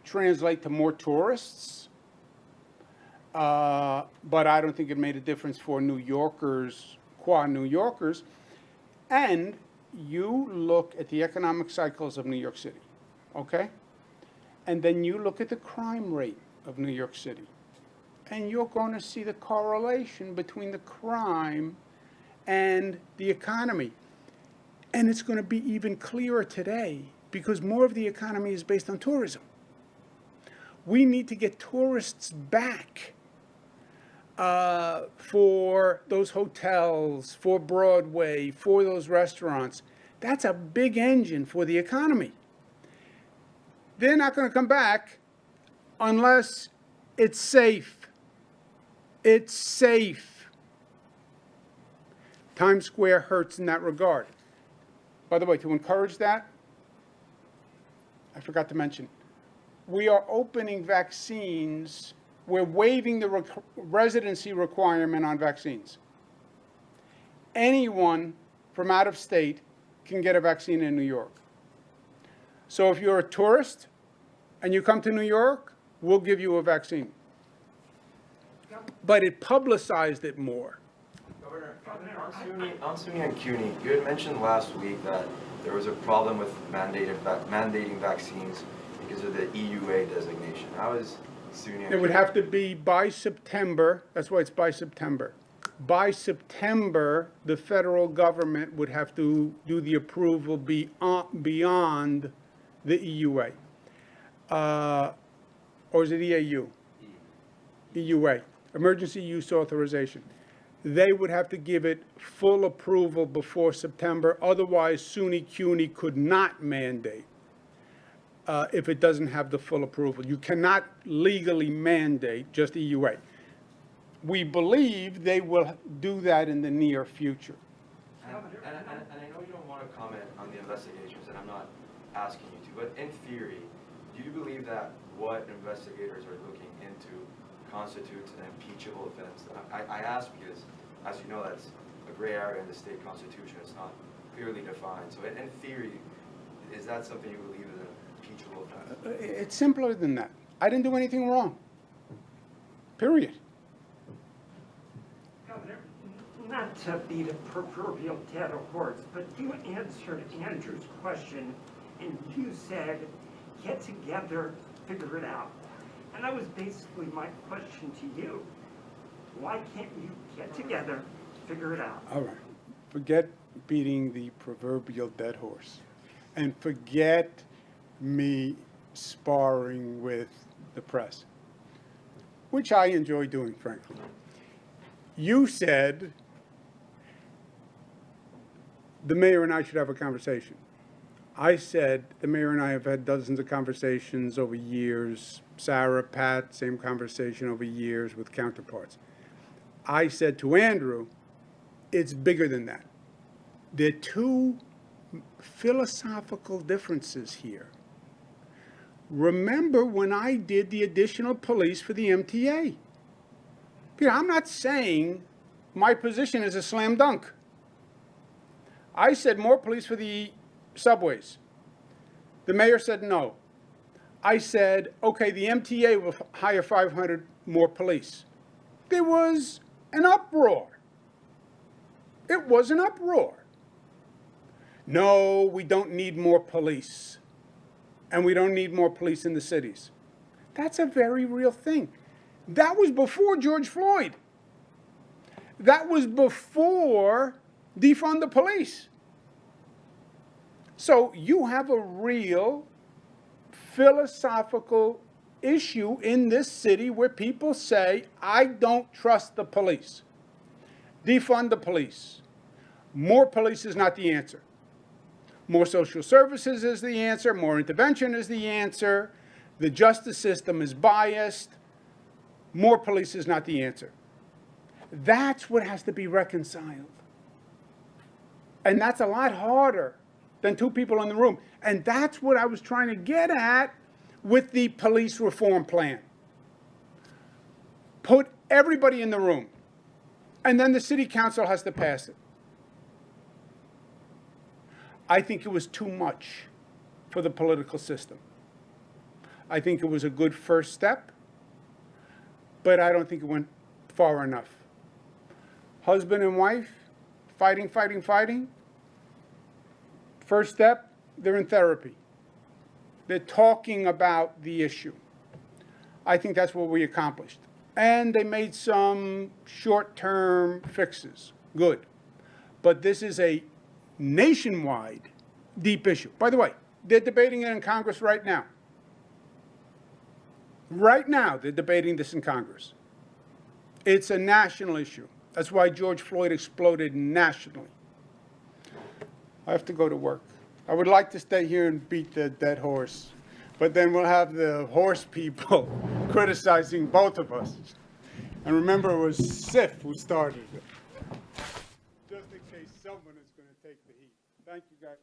S1: translate to more tourists, but I don't think it made a difference for New Yorkers, qua New Yorkers. And you look at the economic cycles of New York City, okay? And then you look at the crime rate of New York City. And you're going to see the correlation between the crime and the economy. And it's going to be even clearer today because more of the economy is based on tourism. We need to get tourists back for those hotels, for Broadway, for those restaurants. That's a big engine for the economy. They're not going to come back unless it's safe. It's safe. Times Square hurts in that regard. By the way, to encourage that, I forgot to mention, we are opening vaccines. We're waiving the residency requirement on vaccines. Anyone from out of state can get a vaccine in New York. So if you're a tourist and you come to New York, we'll give you a vaccine. But it publicized it more.
S9: Governor, on SUNY and CUNY, you had mentioned last week that there was a problem with mandating vaccines because of the EUA designation. How is SUNY and
S1: It would have to be by September. That's why it's by September. By September, the federal government would have to do the approval beyond the EUA. Or is it EAU? EUA, Emergency Use Authorization. They would have to give it full approval before September. Otherwise, SUNY CUNY could not mandate if it doesn't have the full approval. You cannot legally mandate just EUA. We believe they will do that in the near future.
S9: And I know you don't want to comment on the investigations, and I'm not asking you to, but in theory, do you believe that what investigators are looking into constitutes an impeachable offense? I ask because, as you know, that's a gray area in the state constitution. It's not clearly defined. So in theory, is that something you believe is an impeachable offense?
S1: It's simpler than that. I didn't do anything wrong. Period.
S8: Governor, not to beat a proverbial dead horse, but you answered Andrew's question, and you said, get together, figure it out. And that was basically my question to you. Why can't you get together, figure it out?
S1: All right. Forget beating the proverbial dead horse. And forget me sparring with the press, which I enjoy doing, frankly. You said the mayor and I should have a conversation. I said the mayor and I have had dozens of conversations over years. Sarah, Pat, same conversation over years with counterparts. I said to Andrew, it's bigger than that. There are two philosophical differences here. Remember when I did the additional police for the MTA? Peter, I'm not saying my position is a slam dunk. I said more police for the subways. The mayor said no. I said, okay, the MTA will hire 500 more police. There was an uproar. It was an uproar. No, we don't need more police. And we don't need more police in the cities. That's a very real thing. That was before George Floyd. That was before defund the police. So you have a real philosophical issue in this city where people say, I don't trust the police. Defund the police. More police is not the answer. More social services is the answer. More intervention is the answer. The justice system is biased. More police is not the answer. That's what has to be reconciled. And that's a lot harder than two people in the room. And that's what I was trying to get at with the police reform plan. Put everybody in the room. And then the city council has to pass it. I think it was too much for the political system. I think it was a good first step, but I don't think it went far enough. Husband and wife, fighting. First step, they're in therapy. They're talking about the issue. I think that's what we accomplished. And they made some short-term fixes. Good. But this is a nationwide deep issue. By the way, they're debating it in Congress right now. Right now, they're debating this in Congress. It's a national issue. That's why George Floyd exploded nationally. I have to go to work. I would like to stay here and beat the dead horse, but then we'll have the horse people criticizing both of us. And remember, it was Sif who started it. Just in case someone is going to take the heat. Thank you, guys.